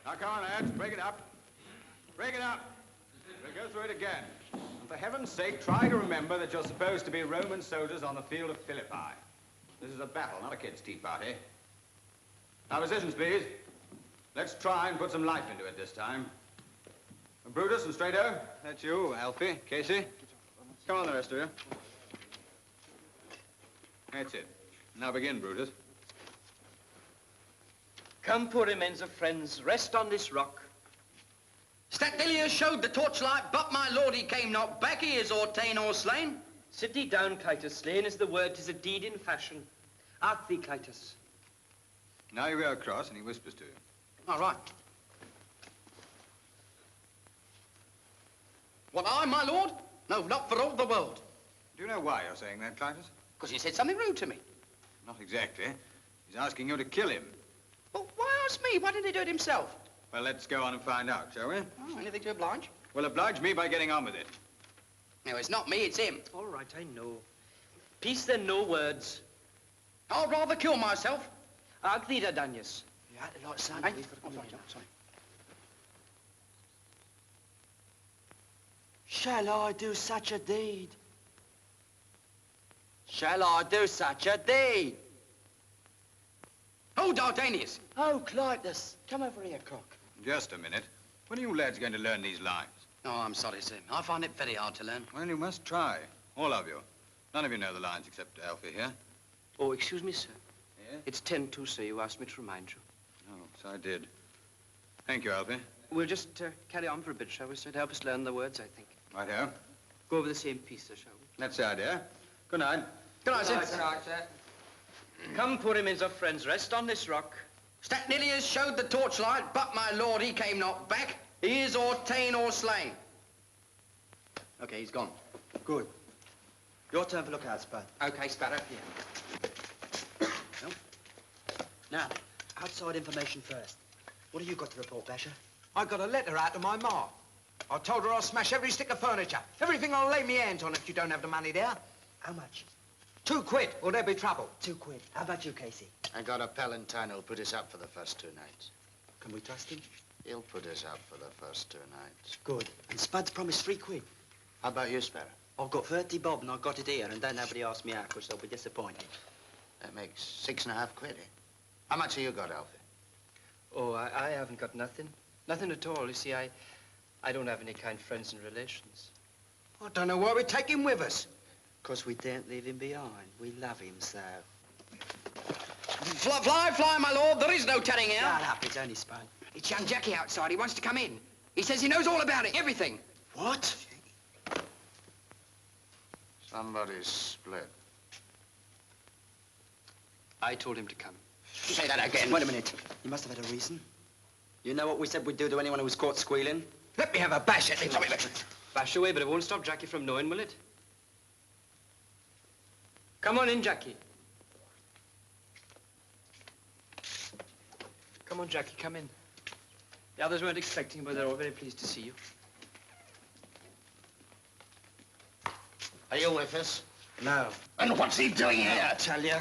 Speaker 7: Now, come on, lads. Break it up. Break it up. We'll go through it again. And for heaven's sake, try to remember that you're supposed to be Roman soldiers on the field of Philippi. This is a battle, not a kid's tea party. Now, positions, please. Let's try and put some life into it this time. Brutus and Strato. That's you, Alfie, Casey. Come on, the rest of you. That's it. Now begin, Brutus.
Speaker 10: Come, poor remains of friends, rest on this rock.
Speaker 11: Statilius showed the torchlight, but my lord he came not back. He is or ta'en or slain.
Speaker 10: Sit thee down, Clytus. Slain is the word, 'tis a deed in fashion. Art thee, Clytus.
Speaker 7: Now you go across and he whispers to you.
Speaker 11: All right. What, I, my lord? No, not for all the world.
Speaker 7: Do you know why you're saying that, Clytus?
Speaker 11: Because you said something rude to me.
Speaker 7: Not exactly. He's asking you to kill him.
Speaker 11: Well, why ask me? Why didn't he do it himself?
Speaker 7: Well, let's go on and find out, shall we?
Speaker 11: Oh, anything to oblige.
Speaker 7: Well, oblige me by getting on with it.
Speaker 11: No, it's not me, it's him.
Speaker 10: All right, I know. Peace then, no words.
Speaker 11: I'd rather kill myself.
Speaker 10: Ag thee, Danius.
Speaker 9: You had to like sound.
Speaker 11: Sorry.
Speaker 9: Shall I do such a deed?
Speaker 11: Shall I do such a deed? Oh, Dardanius.
Speaker 9: Oh, Clytus. Come over here, cock.
Speaker 7: Just a minute. When are you lads going to learn these lines?
Speaker 11: Oh, I'm sorry, sir. I find it very hard to learn.
Speaker 7: Well, you must try. All of you. None of you know the lines except Alfie here.
Speaker 10: Oh, excuse me, sir.
Speaker 7: Yeah?
Speaker 10: It's 10 to, sir. You asked me to remind you.
Speaker 7: Oh, so I did. Thank you, Alfie.
Speaker 10: We'll just carry on for a bit, shall we, sir? To help us learn the words, I think.
Speaker 7: Right-o.
Speaker 10: Go over the same piece, sir, shall we?
Speaker 7: That's the idea. Good night.
Speaker 11: Good night, sir.
Speaker 10: Good night, sir. Come, poor remains of friends, rest on this rock.
Speaker 11: Statilius showed the torchlight, but my lord he came not back. He is or ta'en or slain. Okay, he's gone.
Speaker 9: Good. Your turn for look out, Spud.
Speaker 11: Okay, Sparrow.
Speaker 9: Yeah. No. Now, outside information first. What have you got to report, Basher?
Speaker 12: I got a letter out to my ma. I told her I'll smash every stick of furniture. Everything I'll lay me hands on if you don't have the money there.
Speaker 9: How much?
Speaker 12: £2, or there'll be trouble.
Speaker 9: £2. How about you, Casey?
Speaker 14: I got a Palantine who'll put us up for the first 2 nights.
Speaker 9: Can we trust him?
Speaker 14: He'll put us up for the first 2 nights.
Speaker 9: Good. And Spud's promised £3.
Speaker 14: How about you, Sparrow?
Speaker 9: I've got 30 bob and I've got it here, and don't nobody ask me out, because they'll be disappointed.
Speaker 14: That makes 6.5 quid, eh? How much have you got, Alfie?
Speaker 10: Oh, I haven't got nothing. Nothing at all. You see, I don't have any kind friends and relations.
Speaker 12: I don't know why we take him with us.
Speaker 9: Because we daren't leave him behind. We love him so.
Speaker 11: Fly, my lord. There is no tarrying here.
Speaker 9: Shut up. It's only Spud.
Speaker 11: It's young Jackie outside. He wants to come in. He says he knows all about it, everything.
Speaker 9: What?
Speaker 14: Somebody's split.
Speaker 10: I told him to come.
Speaker 11: Say that again.
Speaker 9: Wait a minute. You must have had a reason. You know what we said we'd do to anyone who was caught squealing?
Speaker 12: Let me have a bash at him.
Speaker 10: Bash away, but it won't stop Jackie from knowing, will it? Come on in, Jackie. Come on, Jackie, come in. The others weren't expecting, but they're all very pleased to see you.
Speaker 14: Are you with us?
Speaker 12: No.
Speaker 14: And what's he doing here?
Speaker 12: I tell you.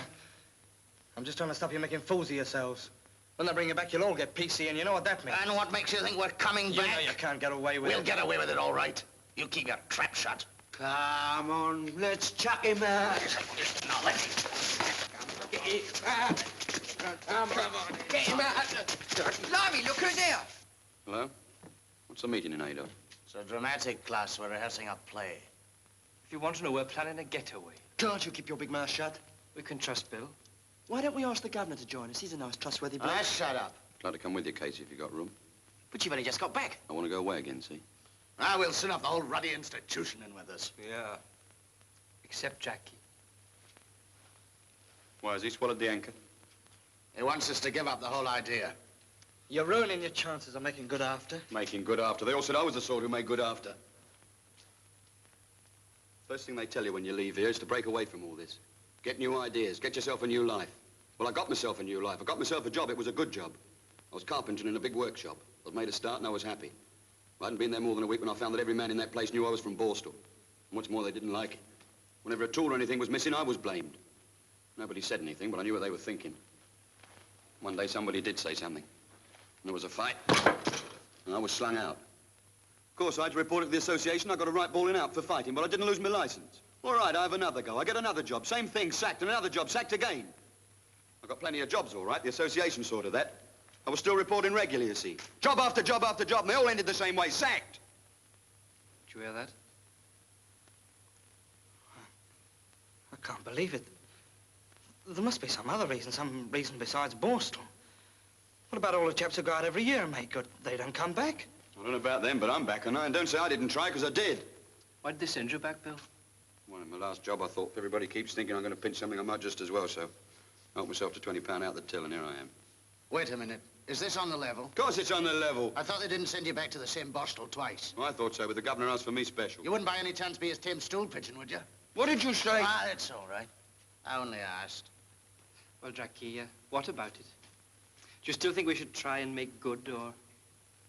Speaker 12: I'm just trying to stop you making fools of yourselves.
Speaker 8: When they bring you back, you'll all get PC, and you know what that means.
Speaker 14: And what makes you think we're coming
Speaker 8: You
Speaker 14: back?
Speaker 8: know you can't get away with it.
Speaker 14: We'll get away with it, all right. You keep your trap shut.
Speaker 8: Come on, let's chuck him out.
Speaker 14: Now, let's...
Speaker 8: Get him out. Come on, get him out. Blimey, look who's here.
Speaker 16: Hello? What's the meeting in aid of?
Speaker 14: It's a dramatic class. We're rehearsing a play.
Speaker 10: If you want to know, we're planning a getaway.
Speaker 8: Can't you keep your big mouth shut?
Speaker 10: We can trust Bill.
Speaker 8: Why don't we ask the governor to join us? He's a nice, trustworthy bloke.
Speaker 14: Shut up.
Speaker 16: I'd like to come with you, Casey, if you got room.
Speaker 14: But you've only just got back.
Speaker 16: I want to go away again, see?
Speaker 14: We'll send up the whole ruddy institution in with us.
Speaker 10: Yeah. Except Jackie.
Speaker 16: Why, has he swallowed the anchor?
Speaker 14: He wants us to give up the whole idea.
Speaker 8: You're ruining your chances of making good after.
Speaker 16: Making good after. They all said I was the sort who made good after. First thing they tell you when you leave here is to break away from all this. Get new ideas. Get yourself a new life. Well, I got myself a new life. I got myself a job. It was a good job. I was carpentering in a big workshop. I'd made a start and I was happy. I hadn't been there more than a week when I found that every man in that place knew I was from Borstal. And what's more, they didn't like it. Whenever a tool or anything was missing, I was blamed. Nobody said anything, but I knew what they were thinking. One day somebody did say something. And there was a fight. And I was slung out. Of course, I had to report it to the association. I got a right bawling out for fighting, but I didn't lose my license. All right, I have another go. I get another job. Same thing, sacked, and another job, sacked again. I got plenty of jobs, all right. The association sorted that. I was still reporting regularly, you see. Job after job after job, and they all ended the same way, sacked.
Speaker 10: Did you hear that?
Speaker 8: I can't believe it. There must be some other reason, some reason besides Borstal. What about all the chaps who go out every year and make good? They don't come back.
Speaker 16: I don't know about them, but I'm back, and don't say I didn't try, because I did.
Speaker 10: Why did they send you back, Bill?
Speaker 16: Well, in my last job, I thought if everybody keeps thinking I'm going to pinch something, I might just as well, so I helped myself to £20 out the till, and here I am.
Speaker 14: Wait a minute. Is this on the level?
Speaker 16: Of course it's on the level.
Speaker 14: I thought they didn't send you back to the same Borstal twice.
Speaker 16: Well, I thought so, but the governor asked for me special.
Speaker 14: You wouldn't by any chance be his tame stool pigeon, would you?
Speaker 16: What did you say?
Speaker 14: It's all right. I only asked.
Speaker 10: Well, Jackie, what about it? Do you still think we should try and make good, or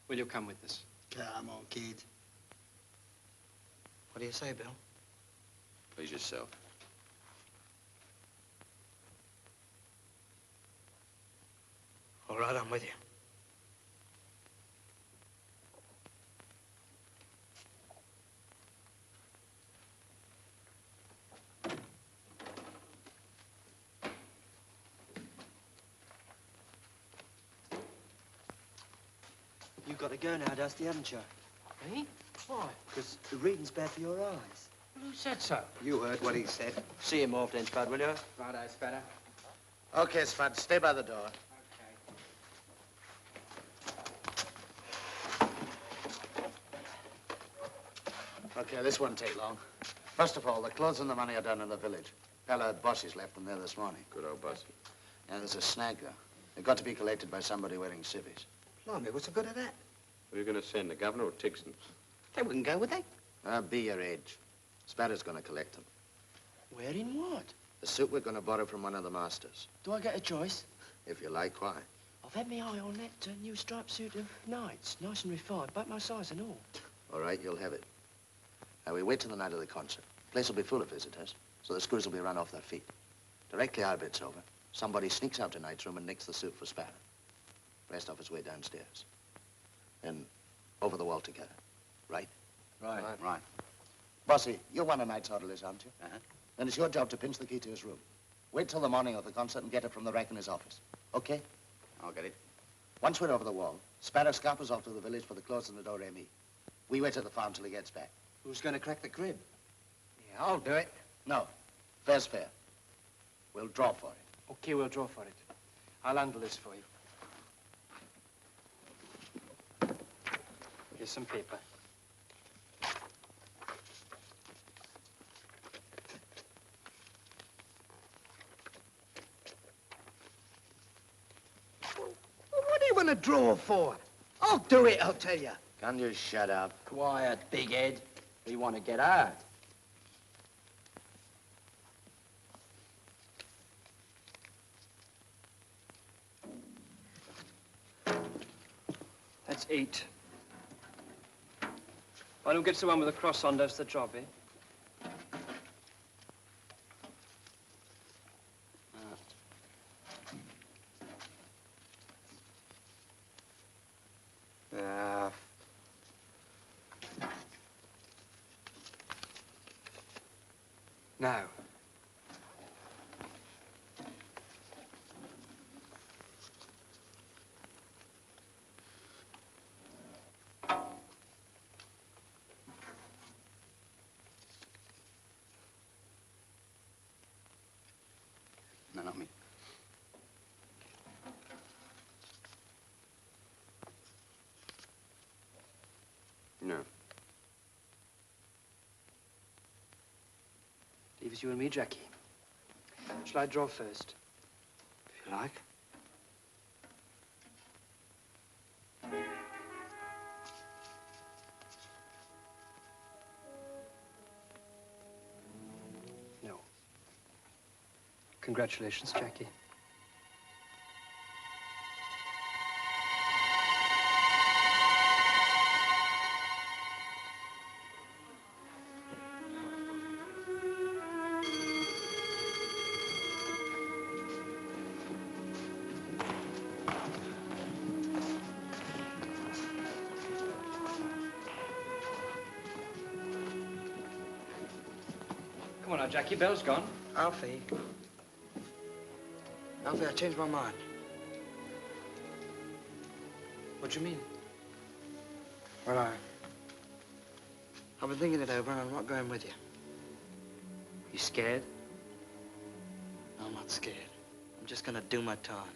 Speaker 10: will you come with us?
Speaker 8: Come on, kid. What do you say, Bill?
Speaker 16: Please yourself.
Speaker 8: All right, I'm with you. You've got to go now, Dusty, haven't you?
Speaker 10: Me? Why?
Speaker 8: Because the reading's bad for your eyes.
Speaker 10: Who said so?
Speaker 12: You heard what he said.
Speaker 8: See him off then, Spud, will you?
Speaker 10: Righto, Spadder.
Speaker 14: Okay, Spud, stay by the door. Okay, this won't take long. First of all, the clothes and the money are down in the village. Fella had Bossy's left them there this morning.
Speaker 16: Good old Bossy.
Speaker 14: Yeah, there's a snag there. They've got to be collected by somebody wearing civvies.
Speaker 8: Blimey, what's the good of that?
Speaker 16: Who are you going to send, the governor or Tixon?
Speaker 14: They wouldn't go, would they? Be your age. Spadder's going to collect them.
Speaker 8: Where in what?
Speaker 14: The suit we're going to borrow from one of the masters.
Speaker 8: Do I get a choice?
Speaker 14: If you like, why?
Speaker 8: I've had my eye on that new striped suit of Knight's. Nice and refined, about my size and all.
Speaker 14: All right, you'll have it. Now, we wait till the night of the concert. The place will be full of visitors, so the screws will be run off their feet. Directly our bit's over, somebody sneaks out to Knight's room and nicks the suit for Spadder. Rest off his way downstairs. Then over the wall together. Right?
Speaker 12: Right.
Speaker 14: Bossy, you're one of Knight's orderlies, aren't you? Then it's your job to pinch the key to his room. Wait till the morning of the concert and get it from the rack in his office. Okay?
Speaker 12: I'll get it.
Speaker 14: Once we're over the wall, Spadder scarpers off to the village for the clothes and the do-re-mi. We wait at the farm till he gets back.
Speaker 12: Who's going to crack the crib?
Speaker 14: Yeah, I'll do it. No. Fair's fair. We'll draw for it.
Speaker 10: Okay, we'll draw for it. I'll handle this for you. Here's some paper.
Speaker 12: What do you want to draw for? I'll do it, I'll tell you.
Speaker 14: Can you shut up?
Speaker 10: Quiet, big head. We want to get out. That's 8. Well, who gets the one with the cross on does the job, eh? Now.
Speaker 16: No, not me. No.
Speaker 10: Leave us you and me, Jackie. Shall I draw first?
Speaker 8: If you like.
Speaker 10: No. Congratulations, Jackie. Come on now, Jackie. Bell's gone.
Speaker 8: Alfie. Alfie, I changed my mind.
Speaker 10: What do you mean?
Speaker 8: Well, I've been thinking it over and I'm not going with you.
Speaker 10: You scared?
Speaker 8: No, I'm not scared. I'm just gonna do my time.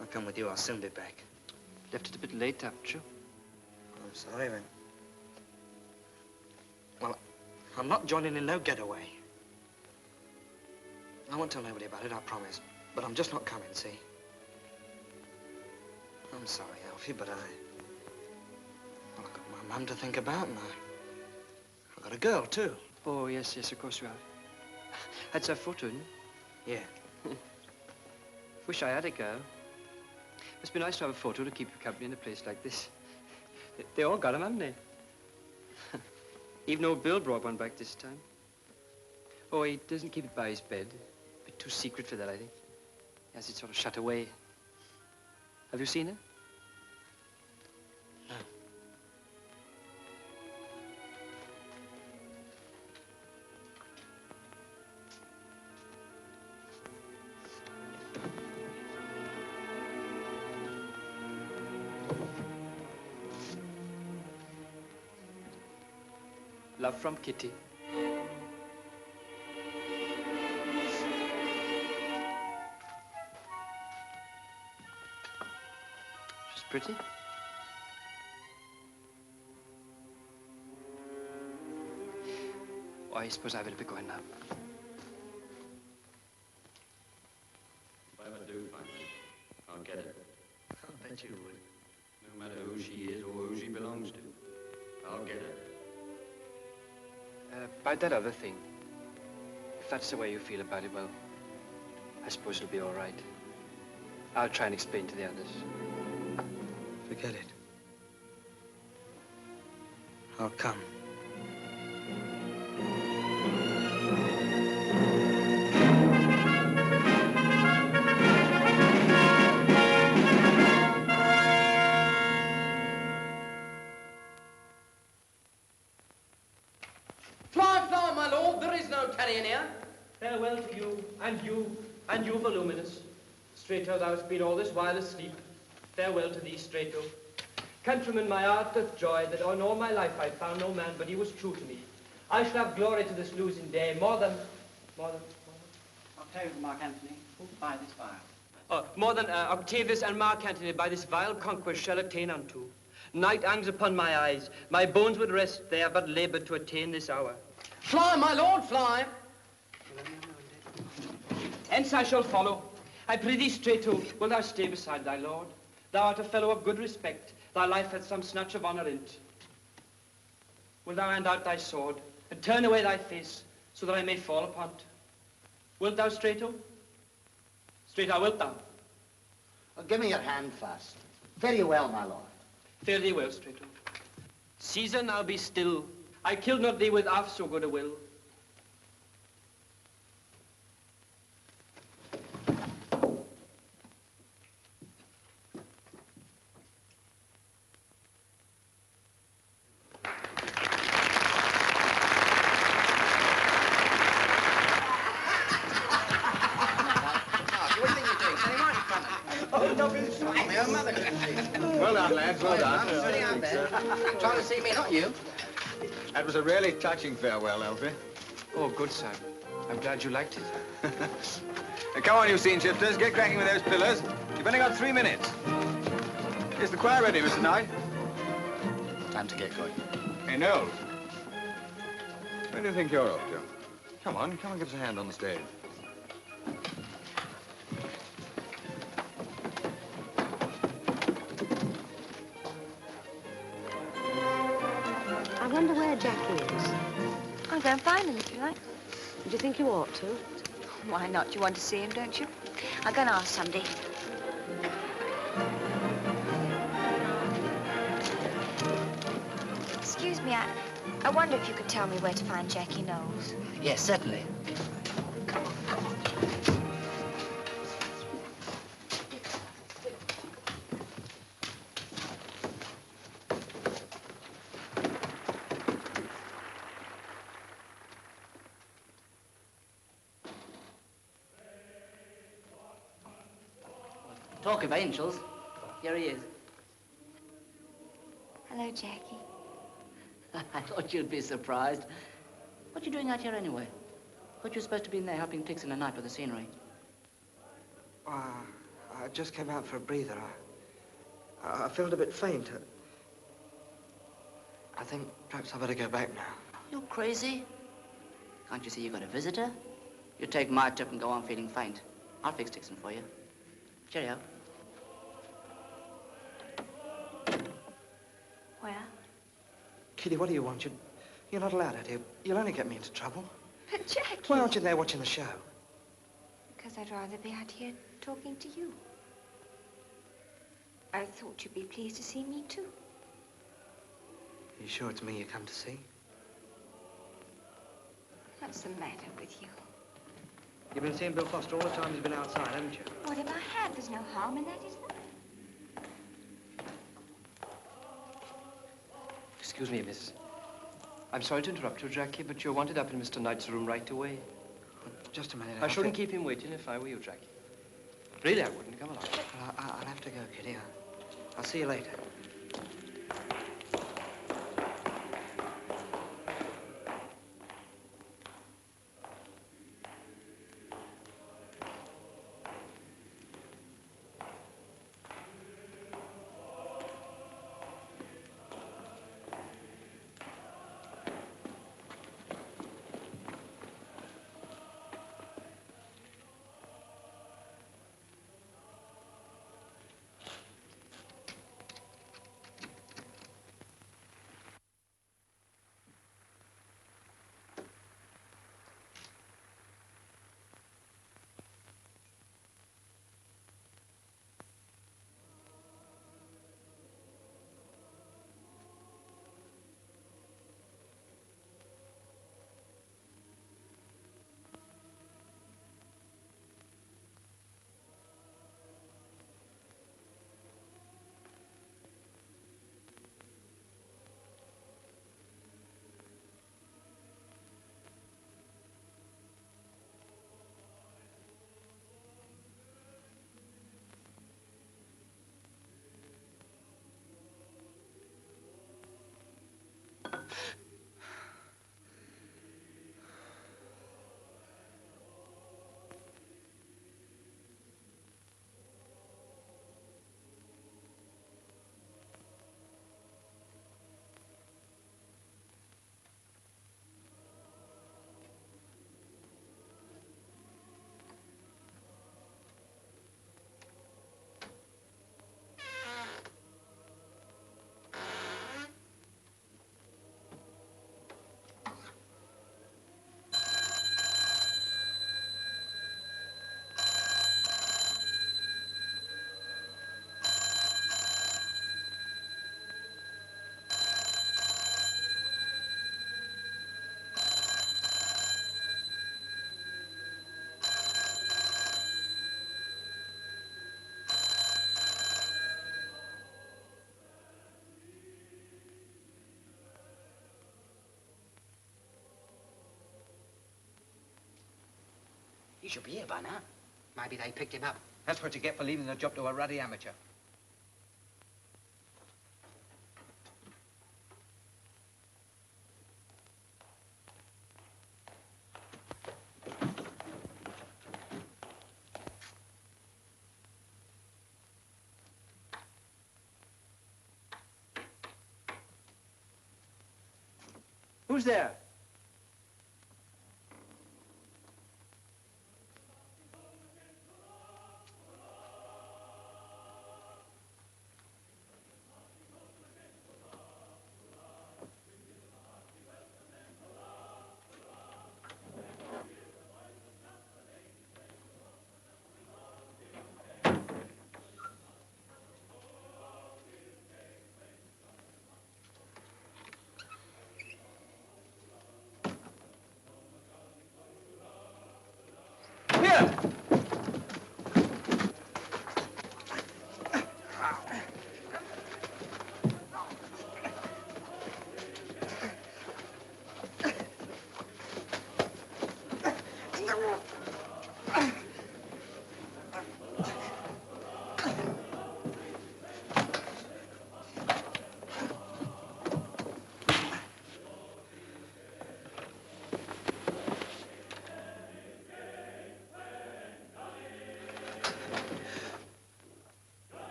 Speaker 8: I'll come with you. I'll soon be back.
Speaker 10: Left it a bit late, haven't you?
Speaker 8: I'm sorry, then. Well, I'm not joining in no getaway. I won't tell nobody about it, I promise. But I'm just not coming, see? I'm sorry, Alfie, but well, I've got my mum to think about, and I've got a girl, too.
Speaker 10: Oh, yes, yes, of course you have. That's her photo, isn't it?
Speaker 8: Yeah.
Speaker 10: Wish I had a girl. Must be nice to have a photo to keep you company in a place like this. They all got 'em, haven't they? Even old Bill brought one back this time. Oh, he doesn't keep it by his bed. A bit too secret for that, I think. He has it sort of shut away. Have you seen it?
Speaker 8: No.
Speaker 10: Love from Kitty. She's pretty. Oh, I suppose I better be going now.
Speaker 16: If I ever do find her, I'll get her.
Speaker 8: I bet you would.
Speaker 16: No matter who she is or who she belongs to, I'll get her.
Speaker 10: About that other thing, if that's the way you feel about it, well, I suppose it'll be all right. I'll try and explain to the others.
Speaker 8: Forget it. I'll come.
Speaker 17: Fly, fly, my lord, there is no carrion here.
Speaker 10: Farewell to you, and you, voluminous. Strato, thou hast been all this while asleep. Farewell to thee, Strato. Countryman, my heart doth joy that in all my life I found no man, but he was true to me. I shall have glory to this losing day, more than...
Speaker 11: Octavius and Mark Antony, by this vial.
Speaker 10: Oh, more than Octavius and Mark Antony by this vile conquest shall attain unto. Night hangs upon my eyes. My bones would rest there, but labored to attain this hour.
Speaker 17: Fly, my lord, fly.
Speaker 10: Hence I shall follow. I pray thee, Strato, wilt thou stay beside thy lord? Thou art a fellow of good respect. Thy life hath some snatch of honour in't. Wilt thou hand out thy sword, and turn away thy face, so that I may fall upon't? Wilt thou, Strato? Strato, wilt thou?
Speaker 14: Well, give me your hand first. Very well, my lord.
Speaker 10: Fare thee well, Strato. Caesar, now be still. I killed not thee with half so good a will.
Speaker 7: done, lads. Well done.
Speaker 11: Trying to see me, not you.
Speaker 7: That was a really touching farewell, Elfie.
Speaker 10: Oh, good, son. I'm glad you liked it.
Speaker 7: Now, come on, you scene shifters. Get cracking with those pillars. You've only got 3 minutes. Is the choir ready, Mr. Knight?
Speaker 14: Time to get going.
Speaker 7: Hey, Knowles. Where do you think you're off to? Come on, give us a hand on the stage.
Speaker 6: I wonder where Jackie is.
Speaker 3: I'll go and find him if you like.
Speaker 6: Do you think you ought to?
Speaker 3: Why not? You want to see him, don't you? I'll go and ask somebody. Excuse me, I wonder if you could tell me where to find Jackie Knowles.
Speaker 11: Yes, certainly. Talk of angels, here he is.
Speaker 3: Hello, Jackie.
Speaker 11: I thought you'd be surprised. What you doing out here anyway? Thought you were supposed to be in there helping Tix in the night with the scenery.
Speaker 8: I just came out for a breather. I felt a bit faint. I think perhaps I better go back now.
Speaker 11: You crazy? Can't you see you got a visitor? You take my tip and go on feeling faint. I'll fix Dixon for you. Cheerio.
Speaker 3: Where?
Speaker 8: Kitty, what do you want? You're not allowed out here. You'll only get me into trouble.
Speaker 3: But Jackie...
Speaker 8: Why aren't you there watching the show?
Speaker 3: Because I'd rather be out here talking to you. I thought you'd be pleased to see me, too.
Speaker 8: Are you sure it's me you come to see?
Speaker 3: What's the matter with you?
Speaker 8: You've been seeing Bill Foster all the time he's been outside, haven't you?
Speaker 3: What if I had? There's no harm in that, is there?
Speaker 10: Excuse me, miss. I'm sorry to interrupt you, Jackie, but you're wanted up in Mr. Knight's room right away.
Speaker 8: Just a minute.
Speaker 10: I shouldn't keep him waiting if I were you, Jackie. Really, I wouldn't. Come along.
Speaker 8: Well, I'll have to go, Kitty. I'll see you later.
Speaker 11: He should be here by now. Maybe they picked him up.
Speaker 12: That's what you get for leaving the job to a ruddy amateur.
Speaker 9: Who's there?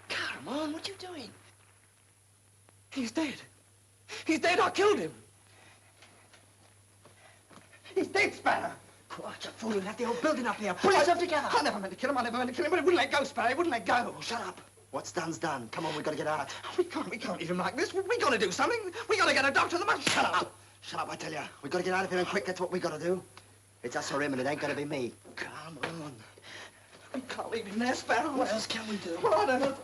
Speaker 17: Come on, what you doing?
Speaker 9: He's dead. He's dead. I killed him. He's dead, Sparrow.
Speaker 17: What a fool, you'll have the whole building up here. Pull yourself together.
Speaker 9: I never meant to kill him. I never meant to kill him, but he wouldn't let go, Sparrow. He wouldn't let go.
Speaker 17: Oh, shut up. What's done's done. Come on, we've got to get out.
Speaker 9: We can't leave him like this. We got to do something. We got to get a doctor.
Speaker 17: Shut up. Shut up, I tell you. We've got to get out of here and quick. That's what we got to do. It's us or him, and it ain't going to be me. Come on.
Speaker 9: We can't leave him there, Sparrow.
Speaker 17: What else can we do?
Speaker 9: Well, I don't know.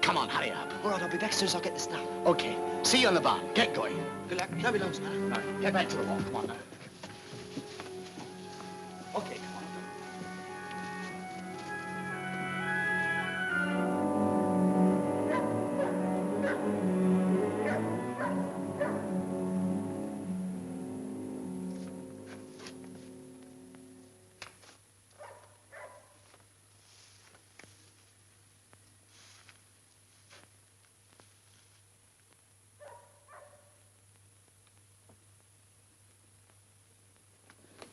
Speaker 17: Come on, hurry up. All right, I'll be back as soon as I get the stuff. Okay. See you on the barn. Get going.
Speaker 9: Good luck.
Speaker 17: Don't be long, Sparrow. No. Get back to the wall. Come on now. Okay, come on.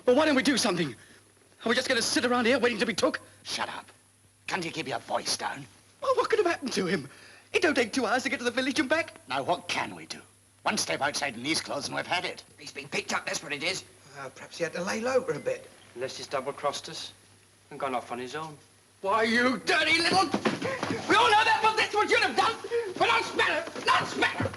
Speaker 9: Well, why don't we do something? Are we just going to sit around here waiting to be took?
Speaker 17: Shut up. Can't you keep your voice down?
Speaker 9: Well, what could have happened to him? It don't take 2 hours to get to the village and back.
Speaker 17: Now, what can we do? One step outside in these clothes and we've had it.
Speaker 8: He's been picked up, that's what it is.
Speaker 10: Perhaps he had to lay low for a bit. Unless he's double-crossed us and gone off on his own.
Speaker 9: Why, you dirty little... We all know that, but that's what you'd have done. But not Sparrow! Not Sparrow!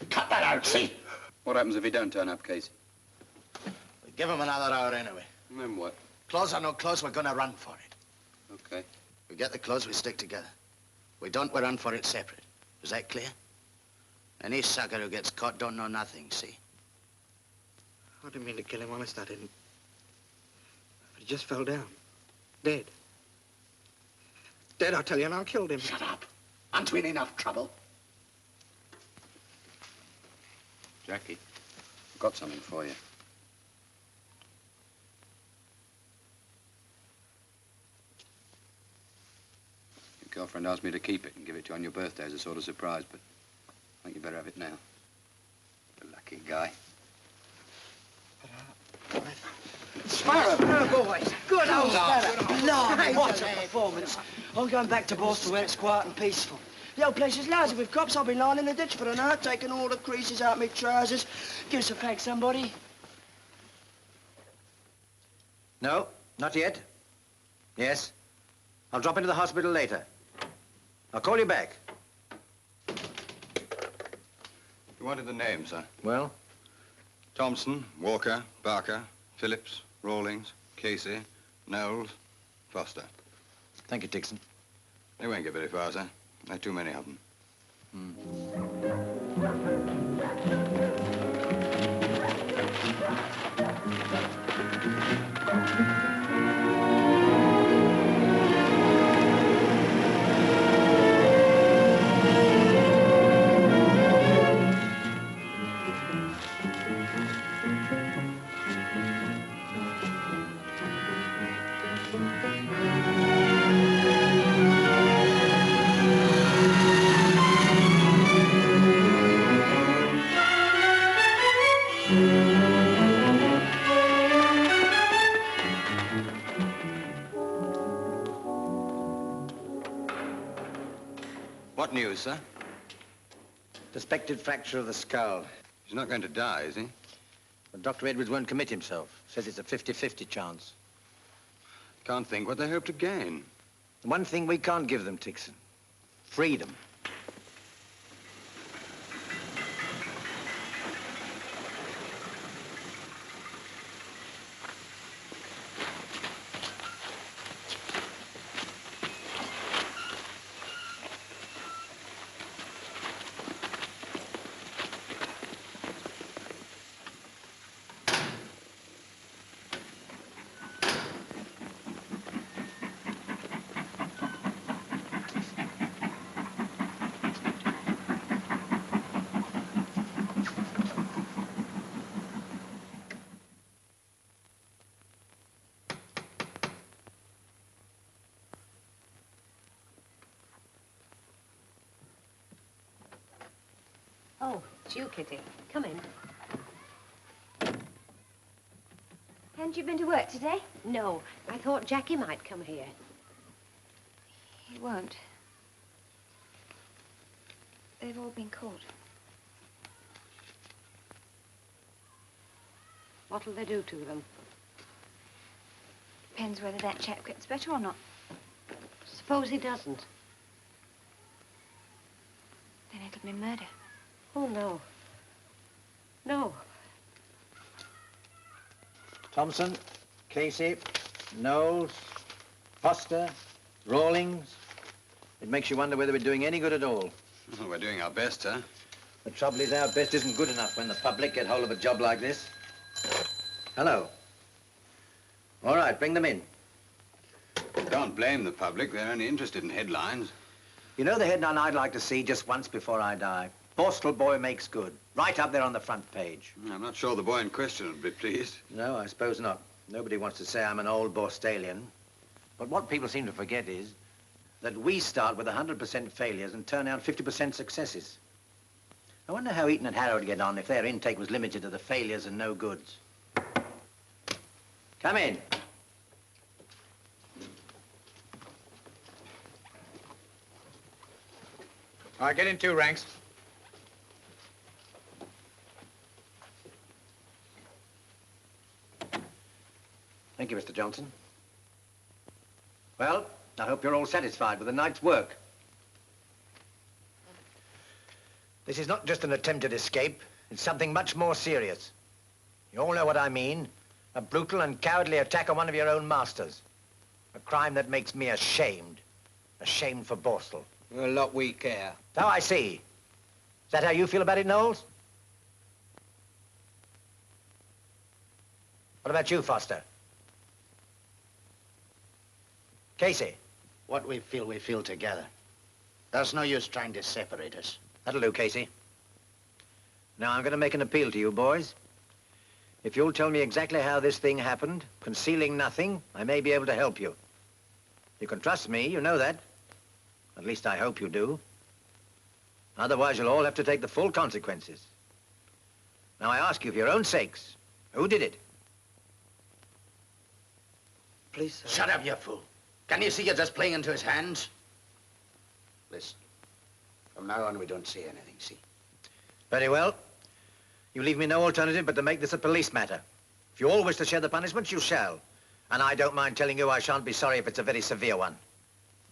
Speaker 17: Cut that out, see?
Speaker 16: What happens if he don't turn up, Casey?
Speaker 17: We give him another hour anyway.
Speaker 16: And then what?
Speaker 17: Clothes or no clothes, we're gonna run for it.
Speaker 16: Okay.
Speaker 17: We get the clothes, we stick together. We don't, we run for it separate. Is that clear? Any sucker who gets caught don't know nothing, see?
Speaker 8: I didn't mean to kill him, honest, I didn't. But he just fell down. Dead. Dead, I tell you, and I killed him.
Speaker 17: Shut up. Aren't we in enough trouble?
Speaker 16: Jackie, I've got something for you. Your girlfriend asked me to keep it and give it to you on your birthday as a sort of surprise, but I think you better have it now. The lucky guy.
Speaker 9: Sparrow!
Speaker 17: Oh, boys.
Speaker 9: Good old Sparrow!
Speaker 17: Blimey, what a performance. I'm going back to Boston where it's quiet and peaceful. The old place is lousy with cops. I've been lying in the ditch for an hour, taking all the creases out of my trousers. Give us a fag, somebody.
Speaker 12: No, not yet. Yes. I'll drop into the hospital later. I'll call you back.
Speaker 13: You wanted the names, sir?
Speaker 12: Well?
Speaker 13: Thompson, Walker, Barker, Phillips, Rawlings, Casey, Knowles, Foster.
Speaker 12: Thank you, Dixon.
Speaker 13: They won't get very far, sir. There are too many of them. What news, sir?
Speaker 12: Suspected fracture of the skull.
Speaker 13: He's not going to die, is he?
Speaker 12: But Dr. Edwards won't commit himself. Says it's a 50-50 chance.
Speaker 13: Can't think what they hope to gain.
Speaker 12: The one thing we can't give them, Tixon. Freedom.
Speaker 6: Oh, it's you, Kitty. Come in.
Speaker 3: Hadn't you been to work today?
Speaker 6: No, I thought Jackie might come here.
Speaker 3: He won't. They've all been caught.
Speaker 6: What'll they do to them?
Speaker 3: Depends whether that chap gets better or not.
Speaker 6: Suppose he doesn't.
Speaker 3: Then it'll be murder.
Speaker 6: Oh, no. No.
Speaker 12: Thompson, Casey, Knowles, Foster, Rawlings. It makes you wonder whether we're doing any good at all.
Speaker 13: Well, we're doing our best, sir.
Speaker 12: The trouble is our best isn't good enough when the public get hold of a job like this. Hello. All right, bring them in.
Speaker 13: Can't blame the public. They're only interested in headlines.
Speaker 12: You know the headline I'd like to see just once before I die? Borstal boy makes good. Right up there on the front page.
Speaker 13: I'm not sure the boy in question would be pleased.
Speaker 12: No, I suppose not. Nobody wants to say I'm an old Borstalian. But what people seem to forget is that we start with 100% failures and turn out 50% successes. I wonder how Eton and Harrow would get on if their intake was limited to the failures and no goods. Come in.
Speaker 7: All right, get in two ranks.
Speaker 12: Thank you, Mr. Johnson. Well, I hope you're all satisfied with the night's work. This is not just an attempted escape. It's something much more serious. You all know what I mean. A brutal and cowardly attack on one of your own masters. A crime that makes me ashamed. Ashamed for Borstal.
Speaker 7: A lot we care.
Speaker 12: So I see. Is that how you feel about it, Knowles? What about you, Foster? Casey?
Speaker 14: What we feel together. There's no use trying to separate us.
Speaker 12: That'll do, Casey. Now, I'm going to make an appeal to you, boys. If you'll tell me exactly how this thing happened, concealing nothing, I may be able to help you. You can trust me, you know that. At least I hope you do. Otherwise, you'll all have to take the full consequences. Now, I ask you, for your own sakes, who did it?
Speaker 8: Please, sir.
Speaker 14: Shut up, you fool. Can you see you're just playing into his hands? Listen, from now on, we don't say anything, see?
Speaker 12: Very well. You leave me no alternative but to make this a police matter. If you all wish to share the punishment, you shall. And I don't mind telling you I shan't be sorry if it's a very severe one.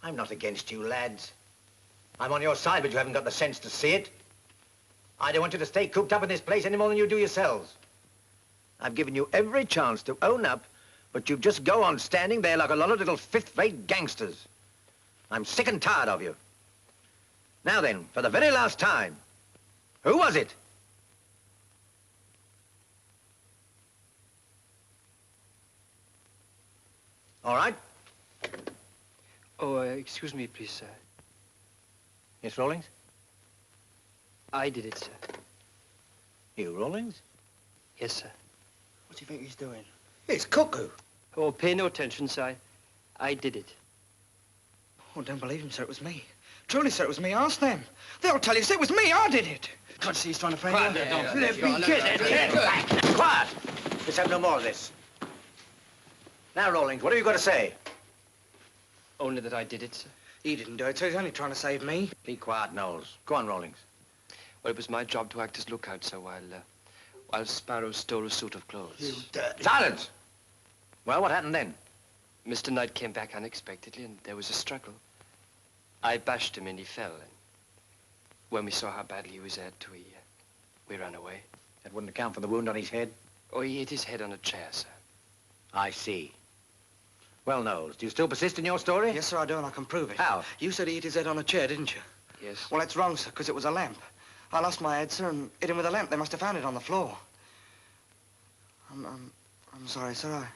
Speaker 12: I'm not against you, lads. I'm on your side, but you haven't got the sense to see it. I don't want you to stay cooped up in this place any more than you do yourselves. I've given you every chance to own up, but you just go on standing there like a lot of little fifth-rate gangsters. I'm sick and tired of you. Now then, for the very last time, who was it? All right.
Speaker 10: Oh, excuse me, please, sir.
Speaker 12: Yes, Rawlings?
Speaker 10: I did it, sir.
Speaker 12: You, Rawlings?
Speaker 10: Yes, sir.
Speaker 17: What do you think he's doing?
Speaker 8: It's cuckoo.
Speaker 10: Oh, pay no attention, sir. I did it.
Speaker 8: Oh, don't believe him, sir. It was me. Truly, sir, it was me. Ask them. They'll tell you, sir, it was me. I did it.
Speaker 17: Can't you see he's trying to frame
Speaker 12: Quiet
Speaker 17: you?
Speaker 12: there, don't
Speaker 17: Let me get it.
Speaker 12: Quiet! Let's have no more of this. Now, Rawlings, what have you got to say?
Speaker 10: Only that I did it, sir.
Speaker 8: He didn't do it, sir. He's only trying to save me.
Speaker 12: Be quiet, Knowles. Go on, Rawlings.
Speaker 10: Well, it was my job to act as lookout, sir, while Sparrow stole a suit of clothes.
Speaker 12: You dirty... Silence! Well, what happened then?
Speaker 10: Mr. Knight came back unexpectedly, and there was a struggle. I bashed him, and he fell. And when we saw how badly he was hurt, we ran away.
Speaker 12: That wouldn't account for the wound on his head?
Speaker 10: Oh, he hit his head on a chair, sir.
Speaker 12: I see. Well, Knowles, do you still persist in your story?
Speaker 8: Yes, sir, I do, and I can prove it.
Speaker 12: How?
Speaker 8: You said he hit his head on a chair, didn't you?
Speaker 10: Yes.
Speaker 8: Well, that's wrong, sir, because it was a lamp. I lost my head, sir, and hit him with a lamp. They must have found it on the floor. I'm sorry, sir.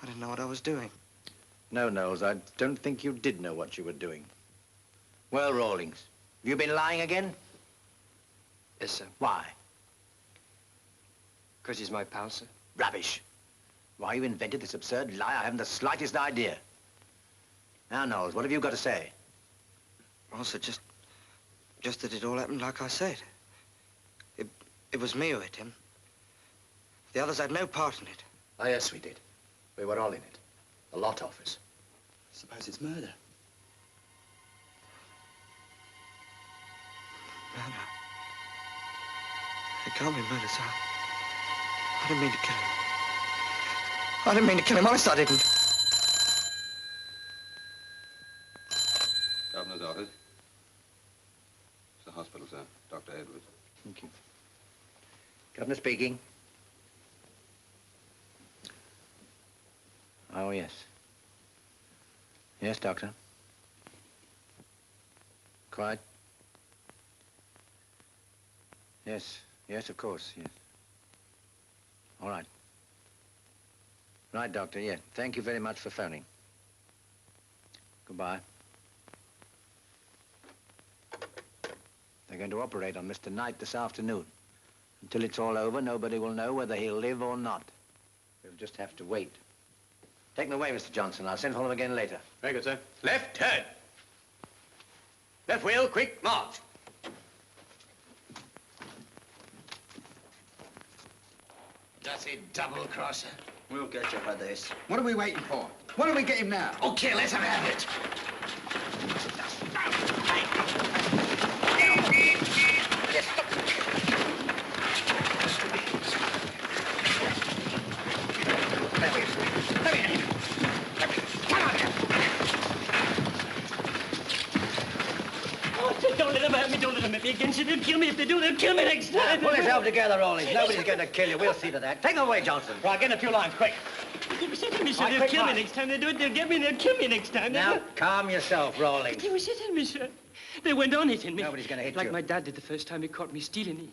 Speaker 8: I didn't know what I was doing.
Speaker 12: No, Knowles, I don't think you did know what you were doing. Well, Rawlings, have you been lying again?
Speaker 10: Yes, sir.
Speaker 12: Why?
Speaker 10: Because he's my pal, sir.
Speaker 12: Rubbish. Why you invented this absurd lie, I haven't the slightest idea. Now, Knowles, what have you got to say?
Speaker 8: Well, sir, just that it all happened like I said. It was me who hit him. The others had no part in it.
Speaker 14: Oh, yes, we did. We were all in it. The lot of us.
Speaker 17: Suppose it's murder.
Speaker 8: Murder? It can't be murder, sir. I didn't mean to kill him. I didn't mean to kill him. Honest, I didn't.
Speaker 16: Governor's office. It's the hospital, sir. Dr. Edwards.
Speaker 12: Thank you. Governor speaking. Oh, yes. Yes, Doctor. Quite. Yes. Yes, of course, yes. All right. Right, Doctor, yeah. Thank you very much for phoning. Goodbye. They're going to operate on Mr. Knight this afternoon. Until it's all over, nobody will know whether he'll live or not. We'll just have to wait. Take them away, Mr. Johnson. I'll send for them again later.
Speaker 7: Very good, sir. Left turn. Left wheel, quick, march.
Speaker 4: Dirty double-crosser.
Speaker 17: We'll get you for this.
Speaker 4: What are we waiting for? Why don't we get him now?
Speaker 17: Okay, let's have it.
Speaker 1: Don't let them hurt me. Don't let them hit me again. They'll kill me. If they do, they'll kill me next time.
Speaker 12: Pull yourself together, Rawlings. Nobody's going to kill you. We'll see to that. Take them away, Johnson.
Speaker 7: Right, get in a few lines, quick.
Speaker 1: They were saying to me, sir,
Speaker 12: Right,
Speaker 1: they'll
Speaker 12: quick,
Speaker 1: kill me
Speaker 12: Mike.
Speaker 1: next time. They do it, they'll get me and they'll kill me next time.
Speaker 12: Now, calm yourself, Rawlings.
Speaker 1: They were hitting me, sir. They went on hitting me.
Speaker 12: Nobody's going to hit
Speaker 1: like
Speaker 12: you.
Speaker 1: my dad did the first time he caught me stealing.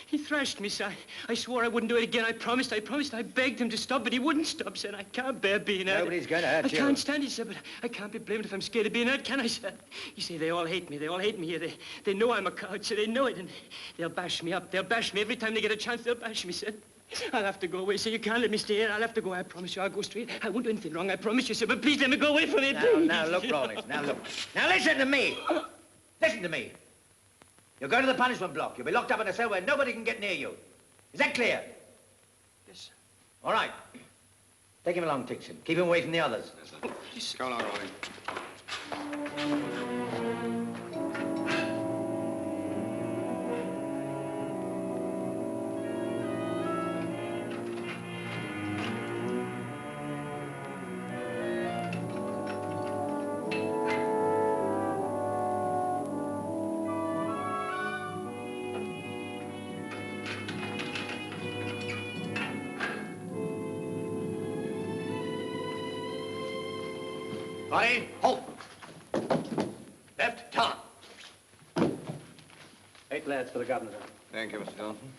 Speaker 1: He thrashed me, sir. I swore I wouldn't do it again. I promised. I begged him to stop, but he wouldn't stop, sir. I can't bear being hurt.
Speaker 12: Nobody's going to hurt you.
Speaker 1: I can't stand it, sir, but I can't be blamed if I'm scared of being hurt, can I, sir? You see, they all hate me. They all hate me here. They know I'm a coward, sir. They know it, and they'll bash me up. They'll bash me. Every time they get a chance, they'll bash me, sir. I'll have to go away, sir. You can't let me stay here. I'll have to go. I promise you. I'll go straight. I won't do anything wrong. I promise you, sir. But please let me go away from here, please.
Speaker 12: Now, look, Rawlings. Now, look. Now, listen to me. Listen to me. You'll go to the punishment block. You'll be locked up in a cell where nobody can get near you. Is that clear?
Speaker 10: Yes, sir.
Speaker 12: All right. Take him along, Tixon. Keep him away from the others.
Speaker 16: Yes, sir. Go along, Rawlings.
Speaker 12: Ready? Halt.
Speaker 18: lads for the governor.
Speaker 13: Thank you, Mr. Johnson.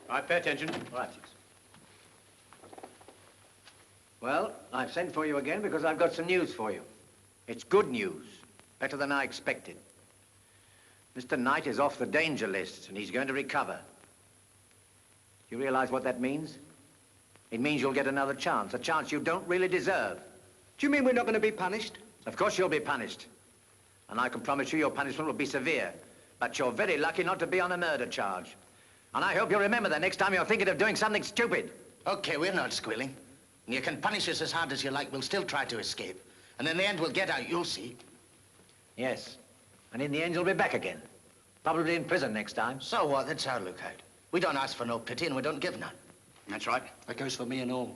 Speaker 18: Right, pay attention.
Speaker 12: Right. Well, I've sent for you again because I've got some news for you. It's good news. Better than I expected. Mr. Knight is off the danger list, and he's going to recover. You realize what that means? It means you'll get another chance, a chance you don't really deserve.
Speaker 17: Do you mean we're not going to be punished?
Speaker 12: Of course you'll be punished. And I can promise you your punishment will be severe. But you're very lucky not to be on a murder charge. And I hope you'll remember that next time you're thinking of doing something stupid.
Speaker 14: Okay, we're not squealing. You can punish us as hard as you like. We'll still try to escape. And in the end, we'll get out. You'll see.
Speaker 12: Yes. And in the end, you'll be back again. Probably in prison next time.
Speaker 14: So what? That's our lookout. We don't ask for no pity, and we don't give none.
Speaker 18: That's right. That goes for me and all.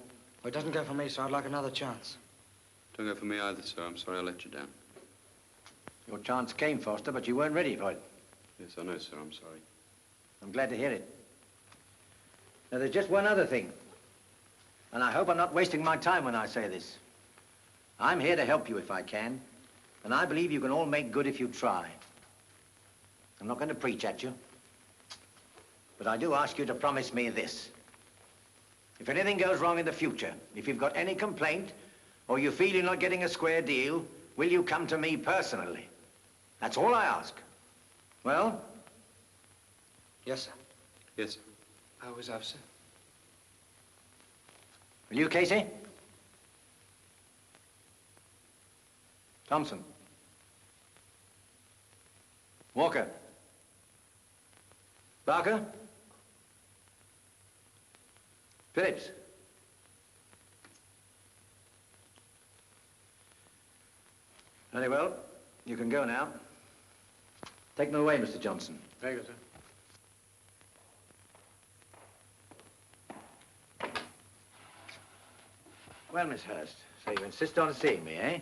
Speaker 8: Well, it doesn't go for me, so I'd like another chance.
Speaker 16: Don't go for me either, sir. I'm sorry I let you down.
Speaker 12: Your chance came, Foster, but you weren't ready for it.
Speaker 16: Yes, I know, sir. I'm sorry.
Speaker 12: I'm glad to hear it. Now, there's just one other thing. And I hope I'm not wasting my time when I say this. I'm here to help you if I can. And I believe you can all make good if you try. I'm not going to preach at you. But I do ask you to promise me this. If anything goes wrong in the future, if you've got any complaint, or you feel you're not getting a square deal, will you come to me personally? That's all I ask. Well?
Speaker 8: Yes, sir.
Speaker 16: Yes, sir.
Speaker 8: I was off, sir.
Speaker 12: Will you, Casey? Thompson? Walker? Barker? Phillips? Very well. You can go now. Take them away, Mr. Johnson.
Speaker 18: Very good, sir.
Speaker 12: Well, Miss Hurst, so you insist on seeing me, eh?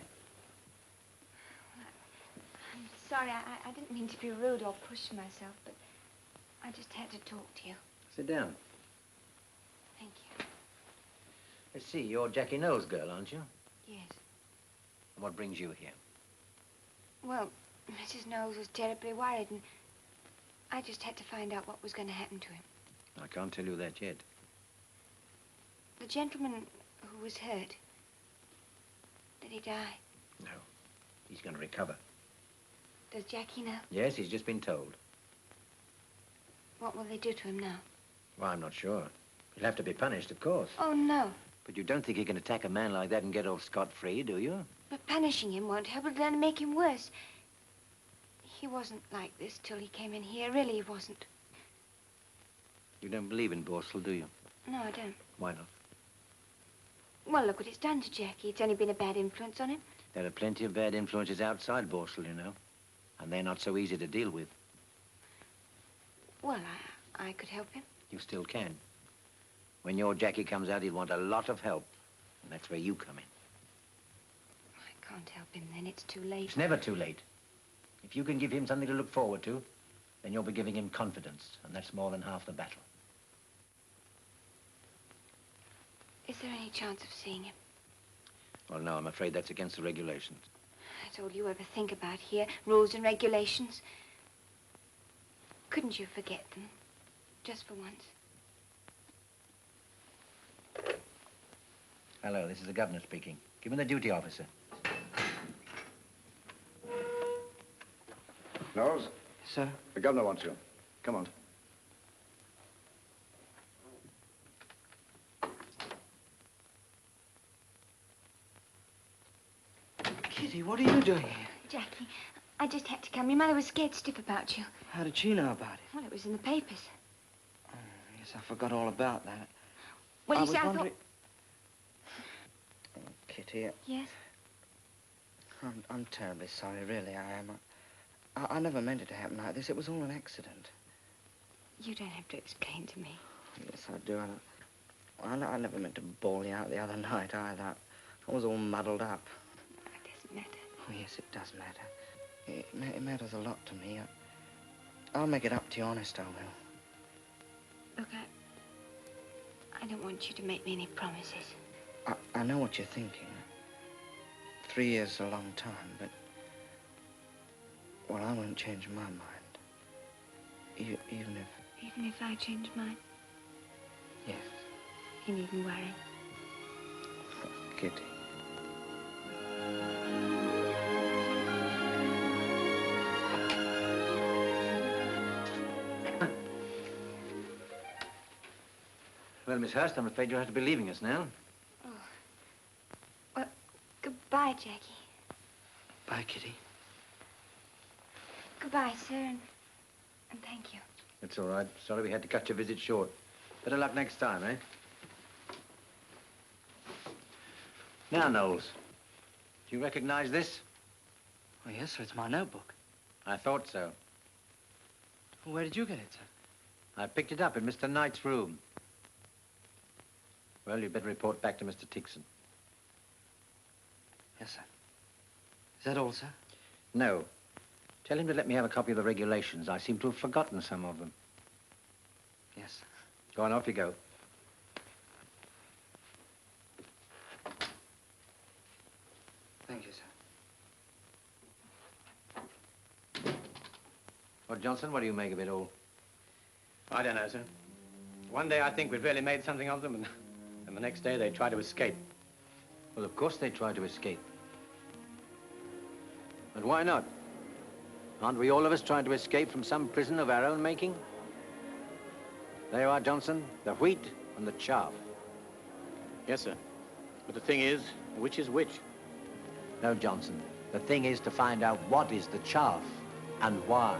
Speaker 3: I'm sorry, I didn't mean to be rude or push myself, but I just had to talk to you.
Speaker 12: Sit down.
Speaker 3: Thank you.
Speaker 12: Let's see, you're Jackie Knowles' girl, aren't you?
Speaker 3: Yes.
Speaker 12: And what brings you here?
Speaker 3: Well, Mrs. Knowles was terribly worried, and I just had to find out what was going to happen to him.
Speaker 12: I can't tell you that yet.
Speaker 3: The gentleman who was hurt, did he die?
Speaker 12: No. He's going to recover.
Speaker 3: Does Jackie know?
Speaker 12: Yes, he's just been told.
Speaker 3: What will they do to him now?
Speaker 12: Well, I'm not sure. He'll have to be punished, of course.
Speaker 3: Oh, no.
Speaker 12: But you don't think he can attack a man like that and get off scot-free, do you?
Speaker 3: But punishing him won't help. It'll only make him worse. He wasn't like this till he came in here. Really, he wasn't.
Speaker 12: You don't believe in Borstal, do you?
Speaker 3: No, I don't.
Speaker 12: Why not?
Speaker 3: Well, look what it's done to Jackie. It's only been a bad influence on him.
Speaker 12: There are plenty of bad influences outside Borstal, you know. And they're not so easy to deal with.
Speaker 3: Well, I could help him.
Speaker 12: You still can. When your Jackie comes out, he'll want a lot of help. And that's where you come in.
Speaker 3: I can't help him then. It's too late.
Speaker 12: It's never too late. If you can give him something to look forward to, then you'll be giving him confidence. And that's more than half the battle.
Speaker 3: Is there any chance of seeing him?
Speaker 12: Well, no, I'm afraid that's against the regulations.
Speaker 3: That's all you ever think about here. Rules and regulations. Couldn't you forget them? Just for once.
Speaker 12: Hello, this is the governor speaking. Give me the duty officer.
Speaker 4: Knowles?
Speaker 8: Sir?
Speaker 4: The governor wants you. Come on.
Speaker 8: Kitty, what are you doing here?
Speaker 3: Jackie, I just had to come. Your mother was scared stiff about you.
Speaker 8: How did she know about it?
Speaker 3: Well, it was in the papers.
Speaker 8: Oh, yes, I forgot all about that.
Speaker 3: Well,
Speaker 8: I
Speaker 3: you
Speaker 8: was
Speaker 3: see, I
Speaker 8: wondering...
Speaker 3: thought...
Speaker 8: Oh, Kitty,
Speaker 3: Yes?
Speaker 8: I'm terribly sorry, really, I am. I never meant it to happen like this. It was all an accident.
Speaker 3: You don't have to explain to me.
Speaker 8: Yes, I do. I never meant to bawl you out the other night, either. I was all muddled up.
Speaker 3: It doesn't matter.
Speaker 8: Oh, yes, it does matter. It matters a lot to me. I'll make it up to you, honest, I will.
Speaker 3: Look, I don't want you to make me any promises.
Speaker 8: I know what you're thinking. 3 years is a long time, but
Speaker 2: Well, I won't change my mind. Even if...
Speaker 3: Even if I change mine,
Speaker 2: Yes.
Speaker 3: you needn't worry.
Speaker 2: Kitty.
Speaker 12: Well, Miss Hurst, I'm afraid you'll have to be leaving us now.
Speaker 3: Oh. Well, goodbye, Jackie.
Speaker 2: Bye, Kitty.
Speaker 3: Goodbye, sir, and thank you.
Speaker 12: It's all right. Sorry we had to cut your visit short. Better luck next time, eh? Now, Knowles, do you recognize this?
Speaker 2: Oh, yes, sir. It's my notebook.
Speaker 12: I thought so.
Speaker 2: Well, where did you get it, sir?
Speaker 12: I picked it up in Mr. Knight's room. Well, you'd better report back to Mr. Tixon.
Speaker 2: Yes, sir. Is that all, sir?
Speaker 12: No. Tell him to let me have a copy of the regulations. I seem to have forgotten some of them.
Speaker 2: Yes, sir.
Speaker 12: Go on, off you go.
Speaker 2: Thank you, sir.
Speaker 12: Well, Johnson, what do you make of it all?
Speaker 18: I don't know, sir. One day I think we've really made something of them, and the next day they try to escape.
Speaker 12: Well, of course they try to escape. But why not? Aren't we all of us trying to escape from some prison of our own making? There you are, Johnson, the wheat and the chaff.
Speaker 18: Yes, sir. But the thing is, which is which?
Speaker 12: No, Johnson. The thing is to find out what is the chaff and why.